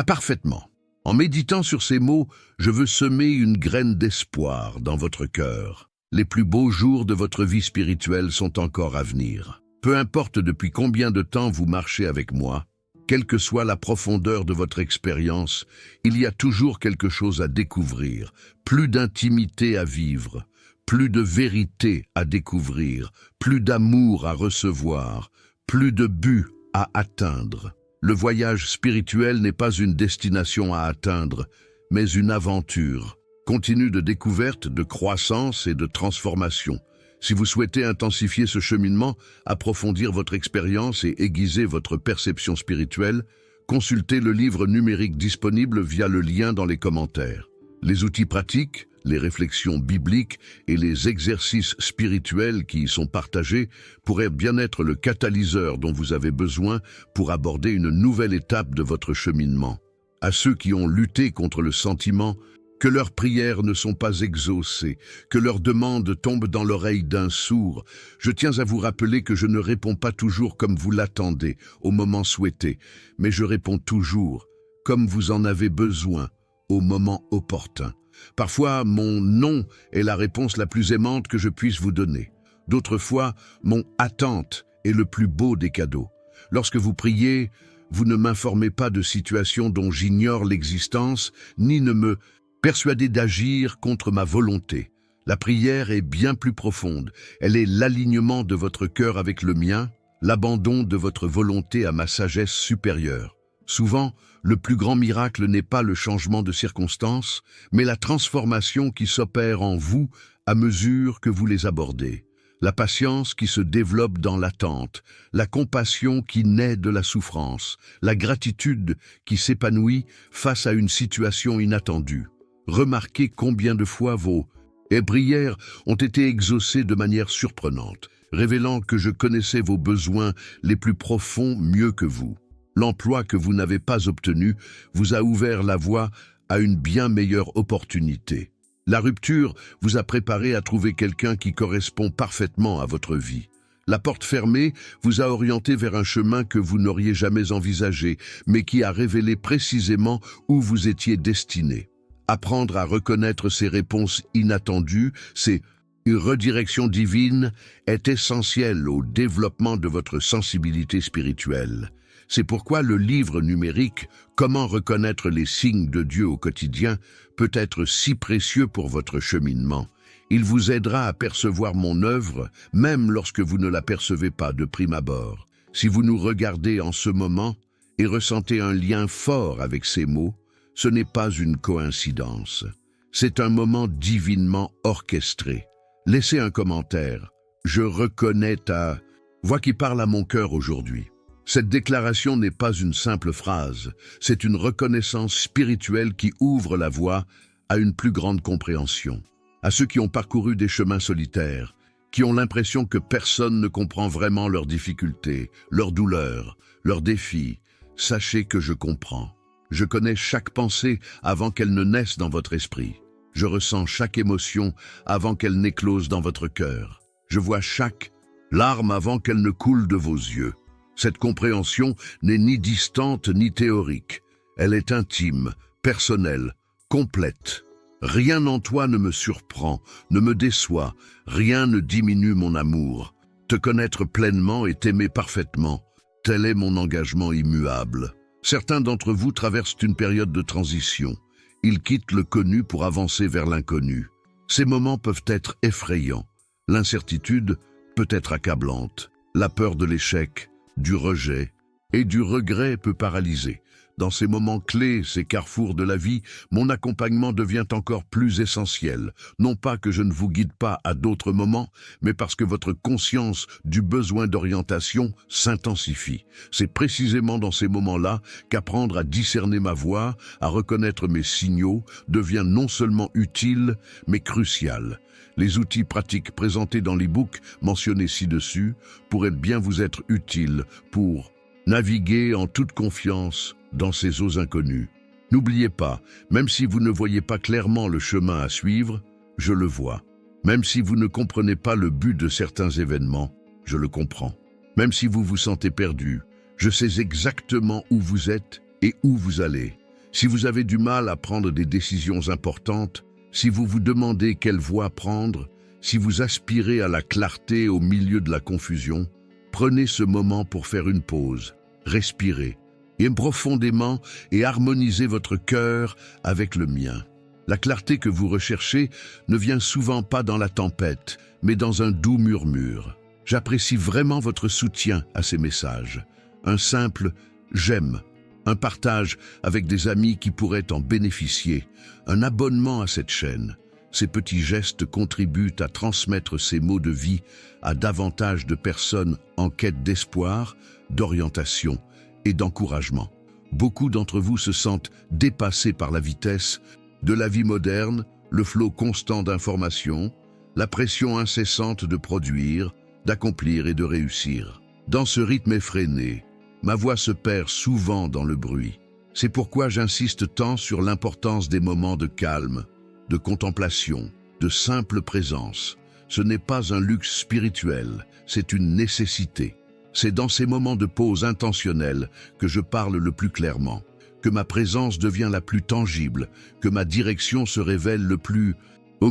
parfaitement. En méditant sur ces mots, je veux semer une graine d'espoir dans votre cœur. Les plus beaux jours de votre vie spirituelle sont encore à venir. Peu importe depuis combien de temps vous marchez avec moi, quelle que soit la profondeur de votre expérience, il y a toujours quelque chose à découvrir, plus d'intimité à vivre, plus de vérité à découvrir, plus d'amour à recevoir, plus de but à atteindre. Le voyage spirituel n'est pas une destination à atteindre, mais une aventure, continue de découverte, de croissance et de transformation. Si vous souhaitez intensifier ce cheminement, approfondir votre expérience et aiguiser votre perception spirituelle, consultez le livre numérique disponible via le lien dans les commentaires. Les outils pratiques, les réflexions bibliques et les exercices spirituels qui y sont partagés pourraient bien être le catalyseur dont vous avez besoin pour aborder une nouvelle étape de votre cheminement. À ceux qui ont lutté contre le sentiment que leurs prières ne sont pas exaucées, que leurs demandes tombent dans l'oreille d'un sourd. Je tiens à vous rappeler que je ne réponds pas toujours comme vous l'attendez, au moment souhaité, mais je réponds toujours comme vous en avez besoin, au moment opportun. Parfois, mon « non » est la réponse la plus aimante que je puisse vous donner. D'autres fois, mon « attente » est le plus beau des cadeaux. Lorsque vous priez, vous ne m'informez pas de situations dont j'ignore l'existence, ni ne me persuadez d'agir contre ma volonté. La prière est bien plus profonde. Elle est l'alignement de votre cœur avec le mien, l'abandon de votre volonté à ma sagesse supérieure. Souvent, le plus grand miracle n'est pas le changement de circonstances, mais la transformation qui s'opère en vous à mesure que vous les abordez. La patience qui se développe dans l'attente, la compassion qui naît de la souffrance, la gratitude qui s'épanouit face à une situation inattendue. Remarquez combien de fois vos prières ont été exaucées de manière surprenante, révélant que je connaissais vos besoins les plus profonds mieux que vous. L'emploi que vous n'avez pas obtenu vous a ouvert la voie à une bien meilleure opportunité. La rupture vous a préparé à trouver quelqu'un qui correspond parfaitement à votre vie. La porte fermée vous a orienté vers un chemin que vous n'auriez jamais envisagé, mais qui a révélé précisément où vous étiez destiné. Apprendre à reconnaître ces réponses inattendues, ces redirections divines, est essentiel au développement de votre sensibilité spirituelle. C'est pourquoi le livre numérique « Comment reconnaître les signes de Dieu au quotidien » peut être si précieux pour votre cheminement. Il vous aidera à percevoir mon œuvre, même lorsque vous ne la percevez pas de prime abord. Si vous nous regardez en ce moment et ressentez un lien fort avec ces mots, ce n'est pas une coïncidence. C'est un moment divinement orchestré. Laissez un commentaire. Je reconnais ta voix qui parle à mon cœur aujourd'hui. Cette déclaration n'est pas une simple phrase, c'est une reconnaissance spirituelle qui ouvre la voie à une plus grande compréhension. À ceux qui ont parcouru des chemins solitaires, qui ont l'impression que personne ne comprend vraiment leurs difficultés, leurs douleurs, leurs défis, sachez que je comprends. Je connais chaque pensée avant qu'elle ne naisse dans votre esprit. Je ressens chaque émotion avant qu'elle n'éclose dans votre cœur. Je vois chaque larme avant qu'elle ne coule de vos yeux. Cette compréhension n'est ni distante ni théorique. Elle est intime, personnelle, complète. Rien en toi ne me surprend, ne me déçoit, rien ne diminue mon amour. Te connaître pleinement et t'aimer parfaitement, tel est mon engagement immuable. Certains d'entre vous traversent une période de transition. Ils quittent le connu pour avancer vers l'inconnu. Ces moments peuvent être effrayants. L'incertitude peut être accablante. La peur de l'échec, du rejet et du regret peut paralyser. Dans ces moments clés, ces carrefours de la vie, mon accompagnement devient encore plus essentiel. Non pas que je ne vous guide pas à d'autres moments, mais parce que votre conscience du besoin d'orientation s'intensifie. C'est précisément dans ces moments-là qu'apprendre à discerner ma voix, à reconnaître mes signaux, devient non seulement utile, mais crucial. Les outils pratiques présentés dans l'e-book mentionné ci-dessus pourraient bien vous être utiles pour naviguer en toute confiance dans ces eaux inconnues. N'oubliez pas, même si vous ne voyez pas clairement le chemin à suivre, je le vois. Même si vous ne comprenez pas le but de certains événements, je le comprends. Même si vous vous sentez perdu, je sais exactement où vous êtes et où vous allez. Si vous avez du mal à prendre des décisions importantes, si vous vous demandez quelle voie prendre, si vous aspirez à la clarté au milieu de la confusion, prenez ce moment pour faire une pause, respirez, et profondément et harmonisez votre cœur avec le mien. La clarté que vous recherchez ne vient souvent pas dans la tempête, mais dans un doux murmure. J'apprécie vraiment votre soutien à ces messages. Un simple « j'aime », un partage avec des amis qui pourraient en bénéficier, un abonnement à cette chaîne. Ces petits gestes contribuent à transmettre ces mots de vie à davantage de personnes en quête d'espoir, d'orientation et d'encouragement. Beaucoup d'entre vous se sentent dépassés par la vitesse de la vie moderne, le flot constant d'informations, la pression incessante de produire, d'accomplir et de réussir. Dans ce rythme effréné, ma voix se perd souvent dans le bruit. C'est pourquoi j'insiste tant sur l'importance des moments de calme, de contemplation, de simple présence. Ce n'est pas un luxe spirituel, c'est une nécessité. C'est dans ces moments de pause intentionnelle que je parle le plus clairement, que ma présence devient la plus tangible, que ma direction se révèle le plus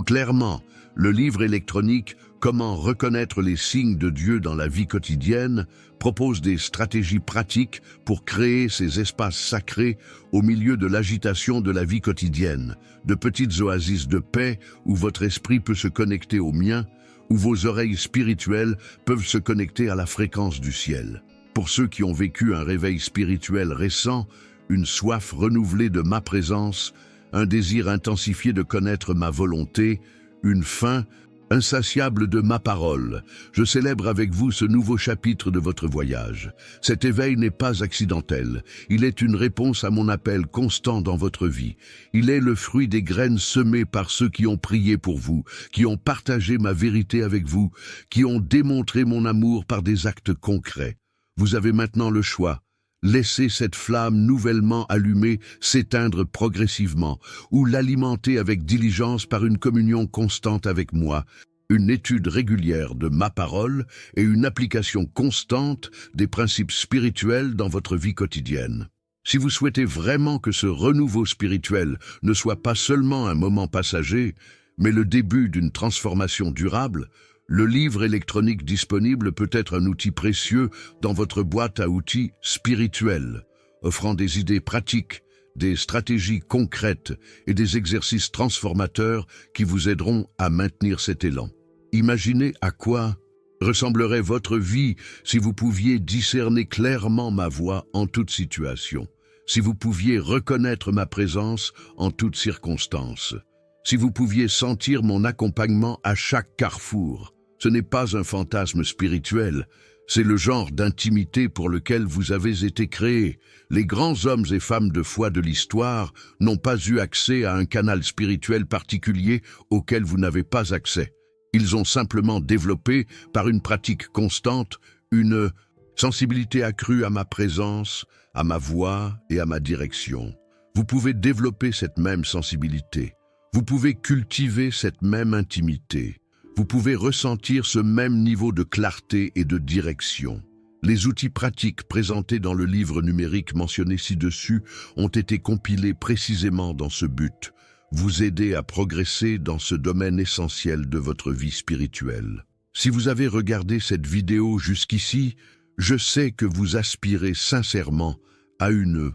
clairement. Le livre électronique « Comment reconnaître les signes de Dieu dans la vie quotidienne » propose des stratégies pratiques pour créer ces espaces sacrés au milieu de l'agitation de la vie quotidienne, de petites oasis de paix où votre esprit peut se connecter au mien, où vos oreilles spirituelles peuvent se connecter à la fréquence du ciel. Pour ceux qui ont vécu un réveil spirituel récent, une soif renouvelée de ma présence, un désir intensifié de connaître ma volonté, une faim insatiable de ma parole, je célèbre avec vous ce nouveau chapitre de votre voyage. Cet éveil n'est pas accidentel, il est une réponse à mon appel constant dans votre vie. Il est le fruit des graines semées par ceux qui ont prié pour vous, qui ont partagé ma vérité avec vous, qui ont démontré mon amour par des actes concrets. Vous avez maintenant le choix. Laissez cette flamme nouvellement allumée s'éteindre progressivement ou l'alimenter avec diligence par une communion constante avec moi, une étude régulière de ma parole et une application constante des principes spirituels dans votre vie quotidienne. Si vous souhaitez vraiment que ce renouveau spirituel ne soit pas seulement un moment passager, mais le début d'une transformation durable, le livre électronique disponible peut être un outil précieux dans votre boîte à outils spirituelle, offrant des idées pratiques, des stratégies concrètes et des exercices transformateurs qui vous aideront à maintenir cet élan. Imaginez à quoi ressemblerait votre vie si vous pouviez discerner clairement ma voix en toute situation, si vous pouviez reconnaître ma présence en toutes circonstances, si vous pouviez sentir mon accompagnement à chaque carrefour. Ce n'est pas un fantasme spirituel, c'est le genre d'intimité pour lequel vous avez été créé. Les grands hommes et femmes de foi de l'histoire n'ont pas eu accès à un canal spirituel particulier auquel vous n'avez pas accès. Ils ont simplement développé, par une pratique constante, une sensibilité accrue à ma présence, à ma voix et à ma direction. Vous pouvez développer cette même sensibilité. Vous pouvez cultiver cette même intimité. Vous pouvez ressentir ce même niveau de clarté et de direction. Les outils pratiques présentés dans le livre numérique mentionné ci-dessus ont été compilés précisément dans ce but, vous aider à progresser dans ce domaine essentiel de votre vie spirituelle. Si vous avez regardé cette vidéo jusqu'ici, je sais que vous aspirez sincèrement à une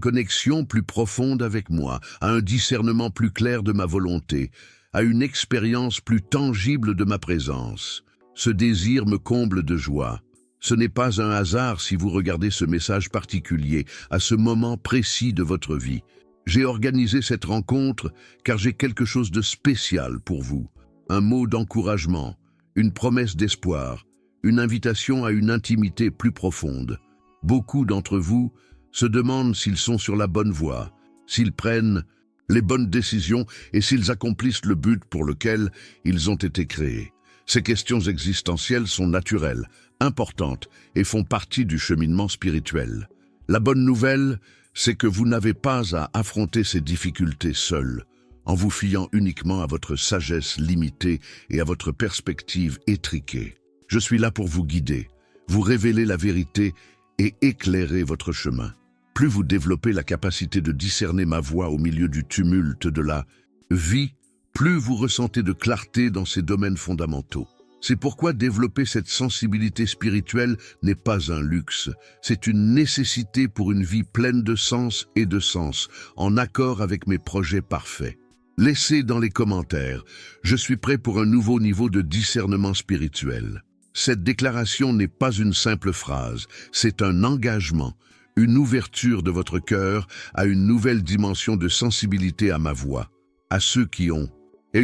connexion plus profonde avec moi, à un discernement plus clair de ma volonté, à une expérience plus tangible de ma présence. Ce désir me comble de joie. Ce n'est pas un hasard si vous regardez ce message particulier à ce moment précis de votre vie. J'ai organisé cette rencontre car j'ai quelque chose de spécial pour vous. Un mot d'encouragement, une promesse d'espoir, une invitation à une intimité plus profonde. Beaucoup d'entre vous se demandent s'ils sont sur la bonne voie, s'ils prennent les bonnes décisions et s'ils accomplissent le but pour lequel ils ont été créés. Ces questions existentielles sont naturelles, importantes et font partie du cheminement spirituel. La bonne nouvelle, c'est que vous n'avez pas à affronter ces difficultés seuls, en vous fiant uniquement à votre sagesse limitée et à votre perspective étriquée. Je suis là pour vous guider, vous révéler la vérité et éclairer votre chemin. Plus vous développez la capacité de discerner ma voix au milieu du tumulte de la vie, plus vous ressentez de clarté dans ces domaines fondamentaux. C'est pourquoi développer cette sensibilité spirituelle n'est pas un luxe, c'est une nécessité pour une vie pleine de sens et de sens, en accord avec mes projets parfaits. Laissez dans les commentaires, je suis prêt pour un nouveau niveau de discernement spirituel. Cette déclaration n'est pas une simple phrase, c'est un engagement, une ouverture de votre cœur à une nouvelle dimension de sensibilité à ma voix. À ceux qui ont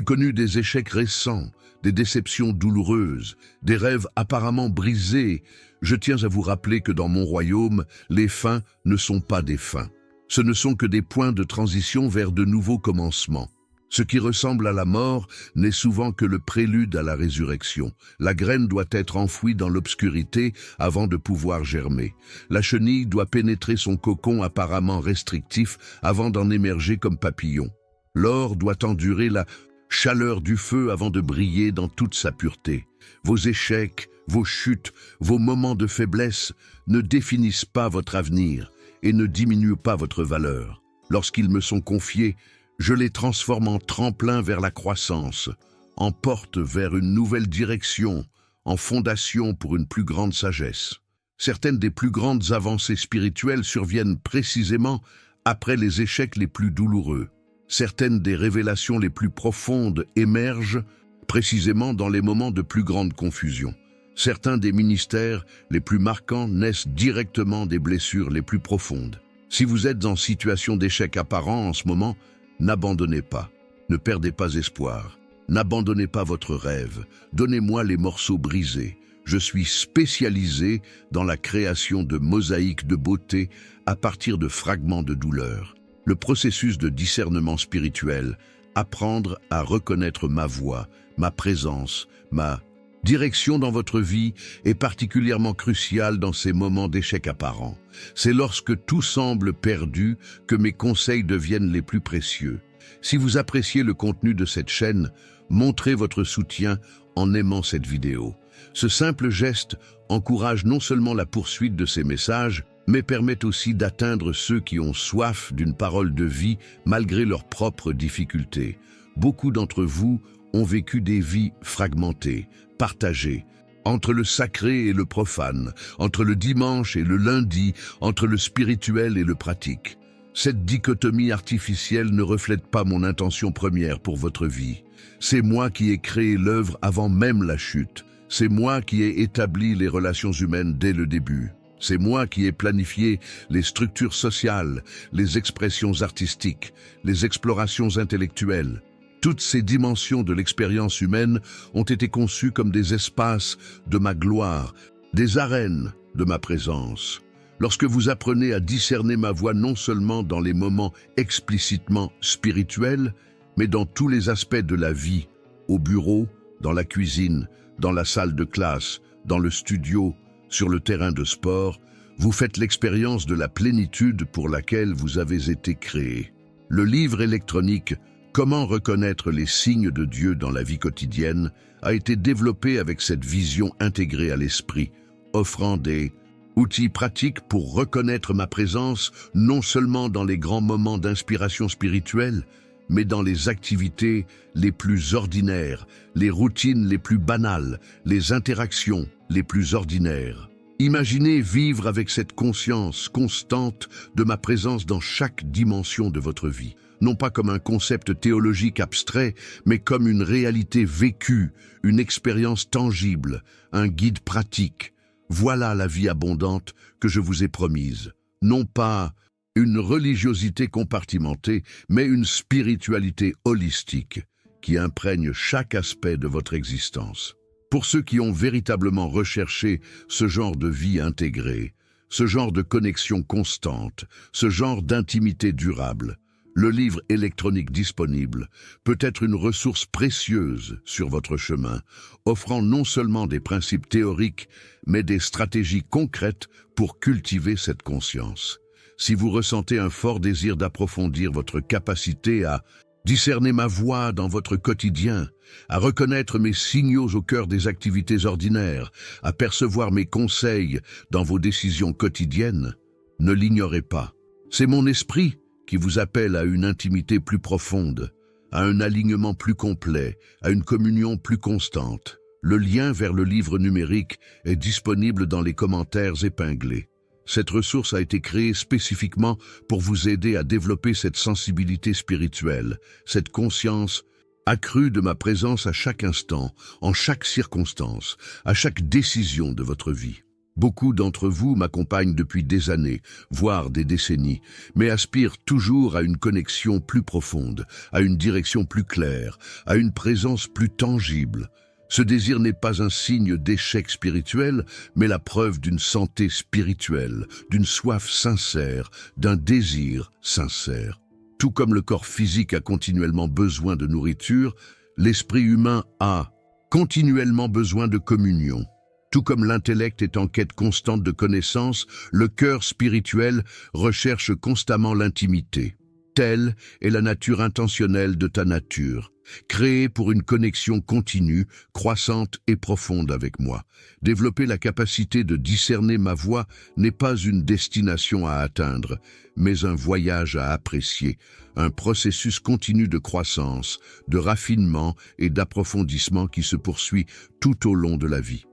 connu des échecs récents, des déceptions douloureuses, des rêves apparemment brisés, je tiens à vous rappeler que dans mon royaume, les fins ne sont pas des fins. Ce ne sont que des points de transition vers de nouveaux commencements. Ce qui ressemble à la mort n'est souvent que le prélude à la résurrection. La graine doit être enfouie dans l'obscurité avant de pouvoir germer. La chenille doit pénétrer son cocon apparemment restrictif avant d'en émerger comme papillon. L'or doit endurer la chaleur du feu avant de briller dans toute sa pureté. Vos échecs, vos chutes, vos moments de faiblesse ne définissent pas votre avenir et ne diminuent pas votre valeur. Lorsqu'ils me sont confiés, je les transforme en tremplin vers la croissance, en porte vers une nouvelle direction, en fondation pour une plus grande sagesse. Certaines des plus grandes avancées spirituelles surviennent précisément après les échecs les plus douloureux. Certaines des révélations les plus profondes émergent précisément dans les moments de plus grande confusion. Certains des ministères les plus marquants naissent directement des blessures les plus profondes. Si vous êtes en situation d'échec apparent en ce moment, n'abandonnez pas, ne perdez pas espoir, n'abandonnez pas votre rêve, donnez-moi les morceaux brisés. Je suis spécialisé dans la création de mosaïques de beauté à partir de fragments de douleur. Le processus de discernement spirituel, apprendre à reconnaître ma voix, ma présence, ma direction dans votre vie est particulièrement crucial dans ces moments d'échec apparent. C'est lorsque tout semble perdu que mes conseils deviennent les plus précieux. Si vous appréciez le contenu de cette chaîne, montrez votre soutien en aimant cette vidéo. Ce simple geste encourage non seulement la poursuite de ces messages, mais permet aussi d'atteindre ceux qui ont soif d'une parole de vie malgré leurs propres difficultés. Beaucoup d'entre vous ont vécu des vies fragmentées, partagées, entre le sacré et le profane, entre le dimanche et le lundi, entre le spirituel et le pratique. Cette dichotomie artificielle ne reflète pas mon intention première pour votre vie. C'est moi qui ai créé l'œuvre avant même la chute. C'est moi qui ai établi les relations humaines dès le début. C'est moi qui ai planifié les structures sociales, les expressions artistiques, les explorations intellectuelles. Toutes ces dimensions de l'expérience humaine ont été conçues comme des espaces de ma gloire, des arènes de ma présence. Lorsque vous apprenez à discerner ma voix non seulement dans les moments explicitement spirituels, mais dans tous les aspects de la vie, au bureau, dans la cuisine, dans la salle de classe, dans le studio, sur le terrain de sport, vous faites l'expérience de la plénitude pour laquelle vous avez été créé. Le livre électronique « Comment reconnaître les signes de Dieu dans la vie quotidienne » a été développé avec cette vision intégrée à l'esprit, offrant des outils pratiques pour reconnaître ma présence non seulement dans les grands moments d'inspiration spirituelle, mais dans les activités les plus ordinaires, les routines les plus banales, les interactions les plus ordinaires. Imaginez vivre avec cette conscience constante de ma présence dans chaque dimension de votre vie, non pas comme un concept théologique abstrait, mais comme une réalité vécue, une expérience tangible, un guide pratique. Voilà la vie abondante que je vous ai promise. Non pas une religiosité compartimentée, mais une spiritualité holistique qui imprègne chaque aspect de votre existence. Pour ceux qui ont véritablement recherché ce genre de vie intégrée, ce genre de connexion constante, ce genre d'intimité durable, le livre électronique disponible peut être une ressource précieuse sur votre chemin, offrant non seulement des principes théoriques, mais des stratégies concrètes pour cultiver cette conscience. Si vous ressentez un fort désir d'approfondir votre capacité à discerner ma voix dans votre quotidien, à reconnaître mes signaux au cœur des activités ordinaires, à percevoir mes conseils dans vos décisions quotidiennes, ne l'ignorez pas. C'est mon esprit qui vous appelle à une intimité plus profonde, à un alignement plus complet, à une communion plus constante. Le lien vers le livre numérique est disponible dans les commentaires épinglés. Cette ressource a été créée spécifiquement pour vous aider à développer cette sensibilité spirituelle, cette conscience accrue de ma présence à chaque instant, en chaque circonstance, à chaque décision de votre vie. Beaucoup d'entre vous m'accompagnent depuis des années, voire des décennies, mais aspirent toujours à une connexion plus profonde, à une direction plus claire, à une présence plus tangible. Ce désir n'est pas un signe d'échec spirituel, mais la preuve d'une santé spirituelle, d'une soif sincère, d'un désir sincère. Tout comme le corps physique a continuellement besoin de nourriture, l'esprit humain a continuellement besoin de communion. Tout comme l'intellect est en quête constante de connaissance, le cœur spirituel recherche constamment l'intimité. Telle est la nature intentionnelle de ta nature, créée pour une connexion continue, croissante et profonde avec moi. Développer la capacité de discerner ma voix n'est pas une destination à atteindre, mais un voyage à apprécier, un processus continu de croissance, de raffinement et d'approfondissement qui se poursuit tout au long de la vie.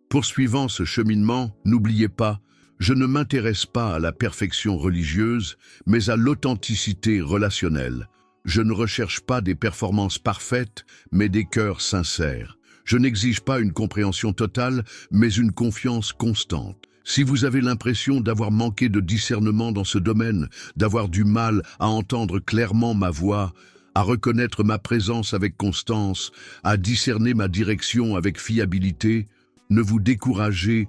Poursuivant ce cheminement, n'oubliez pas, je ne m'intéresse pas à la perfection religieuse, mais à l'authenticité relationnelle. Je ne recherche pas des performances parfaites, mais des cœurs sincères. Je n'exige pas une compréhension totale, mais une confiance constante. Si vous avez l'impression d'avoir manqué de discernement dans ce domaine, d'avoir du mal à entendre clairement ma voix, à reconnaître ma présence avec constance, à discerner ma direction avec fiabilité, ne vous découragez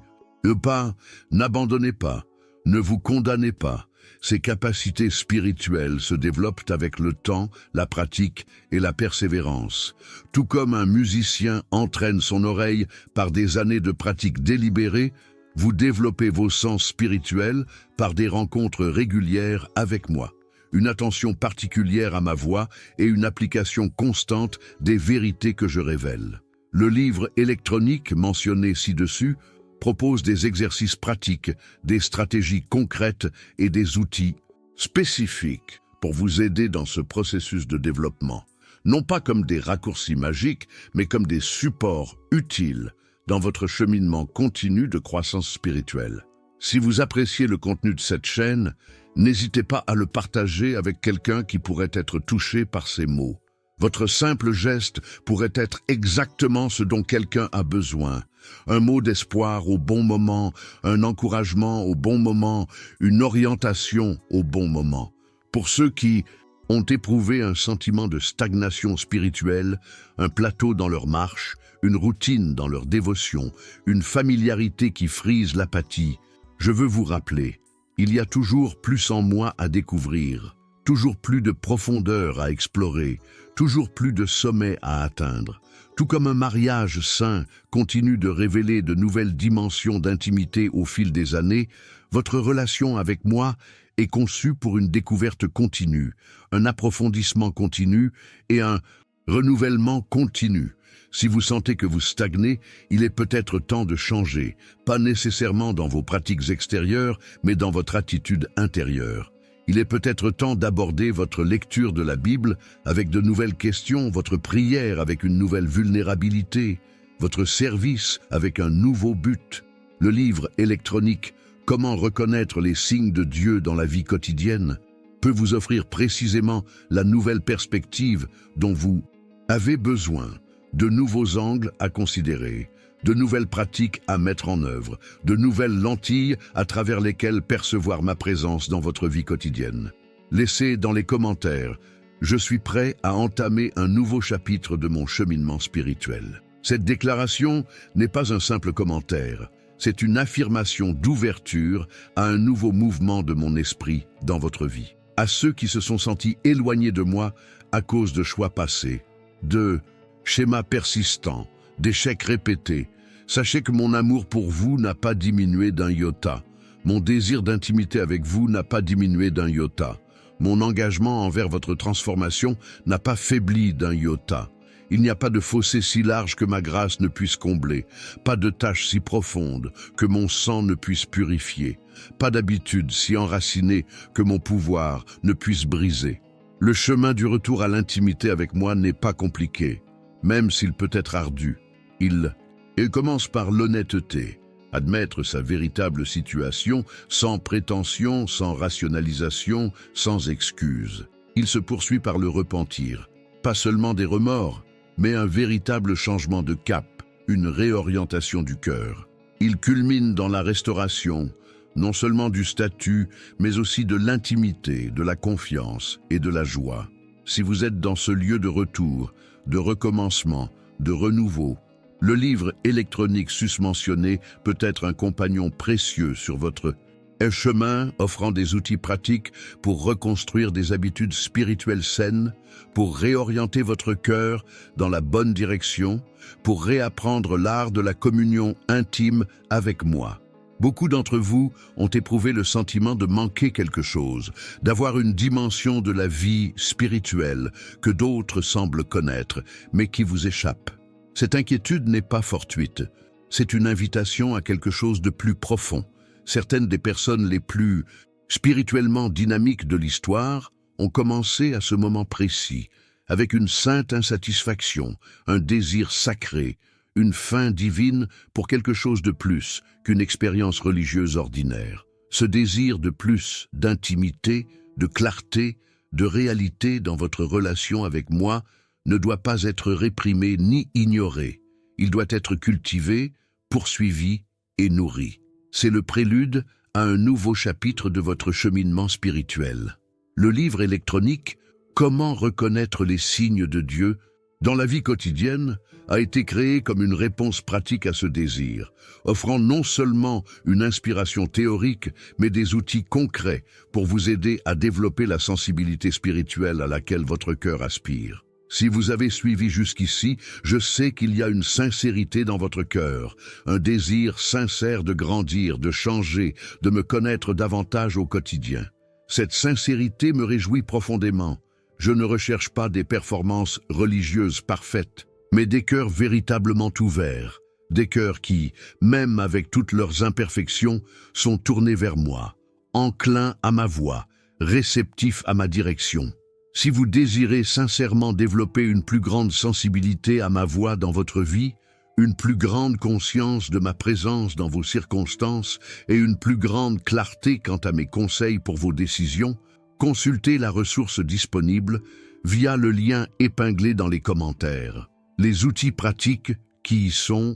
pas, n'abandonnez pas, ne vous condamnez pas. Ces capacités spirituelles se développent avec le temps, la pratique et la persévérance. Tout comme un musicien entraîne son oreille par des années de pratique délibérée, vous développez vos sens spirituels par des rencontres régulières avec moi, une attention particulière à ma voix et une application constante des vérités que je révèle. Le livre électronique mentionné ci-dessus propose des exercices pratiques, des stratégies concrètes et des outils spécifiques pour vous aider dans ce processus de développement. Non pas comme des raccourcis magiques, mais comme des supports utiles dans votre cheminement continu de croissance spirituelle. Si vous appréciez le contenu de cette chaîne, n'hésitez pas à le partager avec quelqu'un qui pourrait être touché par ces mots. Votre simple geste pourrait être exactement ce dont quelqu'un a besoin. Un mot d'espoir au bon moment, un encouragement au bon moment, une orientation au bon moment. Pour ceux qui ont éprouvé un sentiment de stagnation spirituelle, un plateau dans leur marche, une routine dans leur dévotion, une familiarité qui frise l'apathie, je veux vous rappeler, il y a toujours plus en moi à découvrir, toujours plus de profondeur à explorer, toujours plus de sommets à atteindre. Tout comme un mariage sain continue de révéler de nouvelles dimensions d'intimité au fil des années, votre relation avec moi est conçue pour une découverte continue, un approfondissement continu et un renouvellement continu. Si vous sentez que vous stagnez, il est peut-être temps de changer, pas nécessairement dans vos pratiques extérieures, mais dans votre attitude intérieure. Il est peut-être temps d'aborder votre lecture de la Bible avec de nouvelles questions, votre prière avec une nouvelle vulnérabilité, votre service avec un nouveau but. Le livre électronique « Comment reconnaître les signes de Dieu dans la vie quotidienne » peut vous offrir précisément la nouvelle perspective dont vous avez besoin, de nouveaux angles à considérer, de nouvelles pratiques à mettre en œuvre, de nouvelles lentilles à travers lesquelles percevoir ma présence dans votre vie quotidienne. Laissez dans les commentaires « Je suis prêt à entamer un nouveau chapitre de mon cheminement spirituel ». Cette déclaration n'est pas un simple commentaire, c'est une affirmation d'ouverture à un nouveau mouvement de mon esprit dans votre vie. À ceux qui se sont sentis éloignés de moi à cause de choix passés, de schémas persistants, d'échecs répétés, sachez que mon amour pour vous n'a pas diminué d'un iota. Mon désir d'intimité avec vous n'a pas diminué d'un iota. Mon engagement envers votre transformation n'a pas faibli d'un iota. Il n'y a pas de fossé si large que ma grâce ne puisse combler, pas de tâche si profonde que mon sang ne puisse purifier, pas d'habitude si enracinée que mon pouvoir ne puisse briser. Le chemin du retour à l'intimité avec moi n'est pas compliqué, même s'il peut être ardu. Il commence par l'honnêteté, admettre sa véritable situation sans prétention, sans rationalisation, sans excuse. Il se poursuit par le repentir, pas seulement des remords, mais un véritable changement de cap, une réorientation du cœur. Il culmine dans la restauration, non seulement du statut, mais aussi de l'intimité, de la confiance et de la joie. Si vous êtes dans ce lieu de retour, de recommencement, de renouveau, le livre électronique susmentionné peut être un compagnon précieux sur votre Un chemin offrant des outils pratiques pour reconstruire des habitudes spirituelles saines, pour réorienter votre cœur dans la bonne direction, pour réapprendre l'art de la communion intime avec moi. Beaucoup d'entre vous ont éprouvé le sentiment de manquer quelque chose, d'avoir une dimension de la vie spirituelle que d'autres semblent connaître, mais qui vous échappe. Cette inquiétude n'est pas fortuite. C'est une invitation à quelque chose de plus profond. Certaines des personnes les plus spirituellement dynamiques de l'histoire ont commencé à ce moment précis, avec une sainte insatisfaction, un désir sacré, une faim divine pour quelque chose de plus qu'une expérience religieuse ordinaire. Ce désir de plus, d'intimité, de clarté, de réalité dans votre relation avec moi ne doit pas être réprimé ni ignoré. Il doit être cultivé, poursuivi et nourri. C'est le prélude à un nouveau chapitre de votre cheminement spirituel. Le livre électronique « Comment reconnaître les signes de Dieu » dans la vie quotidienne a été créé comme une réponse pratique à ce désir, offrant non seulement une inspiration théorique, mais des outils concrets pour vous aider à développer la sensibilité spirituelle à laquelle votre cœur aspire. Si vous avez suivi jusqu'ici, je sais qu'il y a une sincérité dans votre cœur, un désir sincère de grandir, de changer, de me connaître davantage au quotidien. Cette sincérité me réjouit profondément. Je ne recherche pas des performances religieuses parfaites, mais des cœurs véritablement ouverts, des cœurs qui, même avec toutes leurs imperfections, sont tournés vers moi, enclins à ma voix, réceptifs à ma direction. Si vous désirez sincèrement développer une plus grande sensibilité à ma voix dans votre vie, une plus grande conscience de ma présence dans vos circonstances et une plus grande clarté quant à mes conseils pour vos décisions, consultez la ressource disponible via le lien épinglé dans les commentaires. Les outils pratiques qui y sont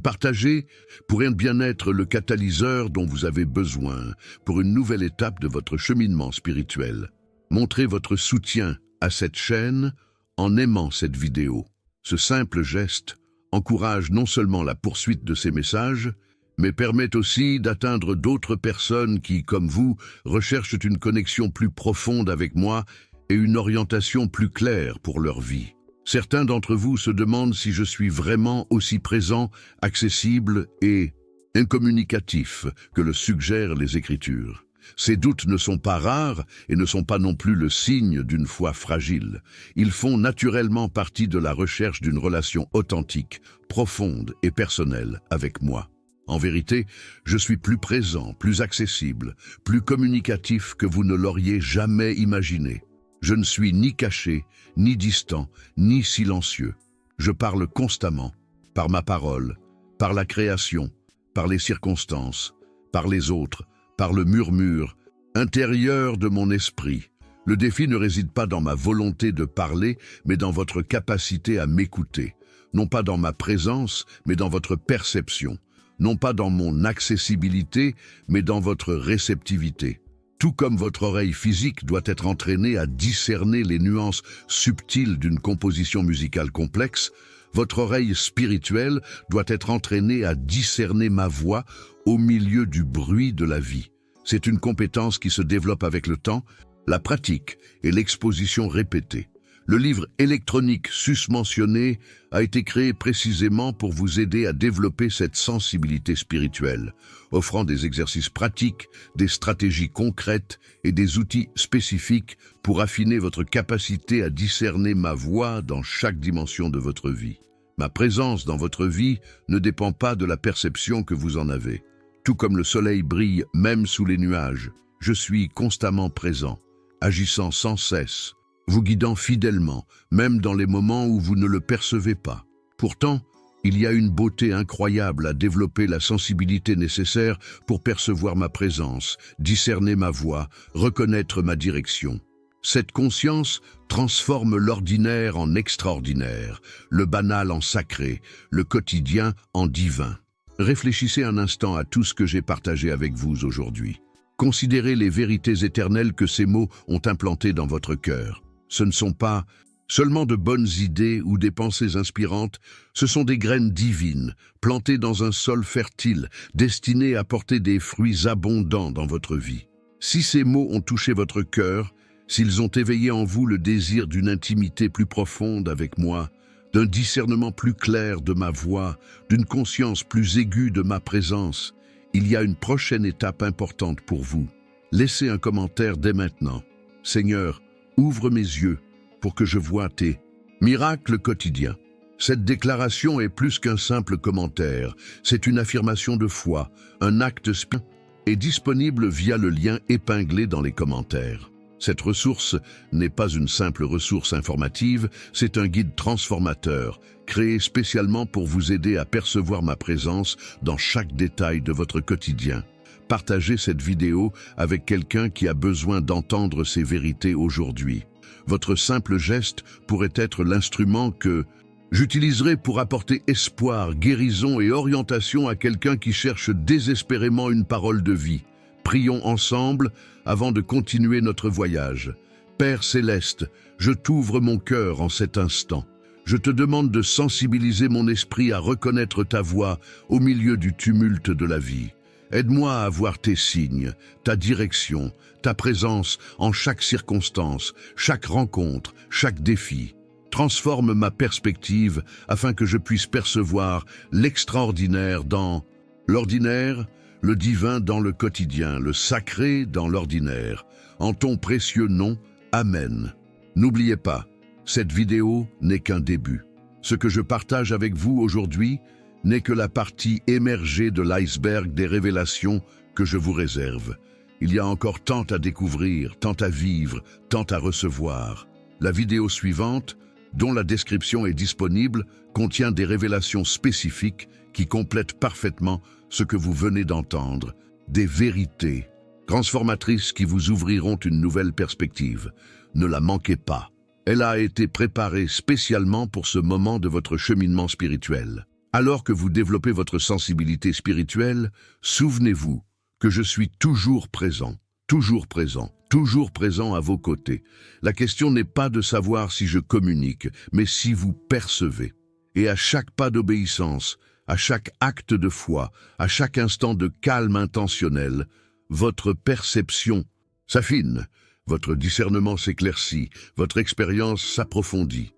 partagés pourraient bien être le catalyseur dont vous avez besoin pour une nouvelle étape de votre cheminement spirituel. Montrez votre soutien à cette chaîne en aimant cette vidéo. Ce simple geste encourage non seulement la poursuite de ces messages, mais permet aussi d'atteindre d'autres personnes qui, comme vous, recherchent une connexion plus profonde avec moi et une orientation plus claire pour leur vie. Certains d'entre vous se demandent si je suis vraiment aussi présent, accessible et incommunicatif que le suggèrent les Écritures. Ces doutes ne sont pas rares et ne sont pas non plus le signe d'une foi fragile. Ils font naturellement partie de la recherche d'une relation authentique, profonde et personnelle avec moi. En vérité, je suis plus présent, plus accessible, plus communicatif que vous ne l'auriez jamais imaginé. Je ne suis ni caché, ni distant, ni silencieux. Je parle constamment, par ma parole, par la création, par les circonstances, par les autres, par le murmure intérieur de mon esprit. Le défi ne réside pas dans ma volonté de parler, mais dans votre capacité à m'écouter. Non pas dans ma présence, mais dans votre perception. Non pas dans mon accessibilité, mais dans votre réceptivité. Tout comme votre oreille physique doit être entraînée à discerner les nuances subtiles d'une composition musicale complexe, votre oreille spirituelle doit être entraînée à discerner ma voix au milieu du bruit de la vie. C'est une compétence qui se développe avec le temps, la pratique et l'exposition répétée. Le livre électronique susmentionné a été créé précisément pour vous aider à développer cette sensibilité spirituelle, offrant des exercices pratiques, des stratégies concrètes et des outils spécifiques pour affiner votre capacité à discerner ma voix dans chaque dimension de votre vie. Ma présence dans votre vie ne dépend pas de la perception que vous en avez. Tout comme le soleil brille même sous les nuages, je suis constamment présent, agissant sans cesse, vous guidant fidèlement, même dans les moments où vous ne le percevez pas. Pourtant, il y a une beauté incroyable à développer la sensibilité nécessaire pour percevoir ma présence, discerner ma voix, reconnaître ma direction. Cette conscience transforme l'ordinaire en extraordinaire, le banal en sacré, le quotidien en divin. Réfléchissez un instant à tout ce que j'ai partagé avec vous aujourd'hui. Considérez les vérités éternelles que ces mots ont implantées dans votre cœur. Ce ne sont pas Seulement de bonnes idées ou des pensées inspirantes, ce sont des graines divines, plantées dans un sol fertile, destinées à porter des fruits abondants dans votre vie. Si ces mots ont touché votre cœur, s'ils ont éveillé en vous le désir d'une intimité plus profonde avec moi, d'un discernement plus clair de ma voix, d'une conscience plus aiguë de ma présence, il y a une prochaine étape importante pour vous. Laissez un commentaire dès maintenant. Seigneur, ouvre mes yeux pour que je voie tes miracles quotidiens. Cette déclaration est plus qu'un simple commentaire, c'est une affirmation de foi, un acte spirituel est disponible via le lien épinglé dans les commentaires. Cette ressource n'est pas une simple ressource informative, c'est un guide transformateur, créé spécialement pour vous aider à percevoir ma présence dans chaque détail de votre quotidien. Partagez cette vidéo avec quelqu'un qui a besoin d'entendre ces vérités aujourd'hui. Votre simple geste pourrait être l'instrument que j'utiliserai pour apporter espoir, guérison et orientation à quelqu'un qui cherche désespérément une parole de vie. Prions ensemble avant de continuer notre voyage. Père Céleste, je t'ouvre mon cœur en cet instant. Je te demande de sensibiliser mon esprit à reconnaître ta voix au milieu du tumulte de la vie. Aide-moi à voir tes signes, ta direction, ta présence en chaque circonstance, chaque rencontre, chaque défi. Transforme ma perspective afin que je puisse percevoir l'extraordinaire dans l'ordinaire, le divin dans le quotidien, le sacré dans l'ordinaire. En ton précieux nom, Amen. N'oubliez pas, cette vidéo n'est qu'un début. Ce que je partage avec vous aujourd'hui n'est que la partie émergée de l'iceberg des révélations que je vous réserve. Il y a encore tant à découvrir, tant à vivre, tant à recevoir. La vidéo suivante, dont la description est disponible, contient des révélations spécifiques qui complètent parfaitement ce que vous venez d'entendre, des vérités transformatrices qui vous ouvriront une nouvelle perspective. Ne la manquez pas. Elle a été préparée spécialement pour ce moment de votre cheminement spirituel. Alors que vous développez votre sensibilité spirituelle, souvenez-vous que je suis toujours présent, toujours présent, toujours présent à vos côtés. La question n'est pas de savoir si je communique, mais si vous percevez. Et à chaque pas d'obéissance, à chaque acte de foi, à chaque instant de calme intentionnel, votre perception s'affine, votre discernement s'éclaircit, votre expérience s'approfondit.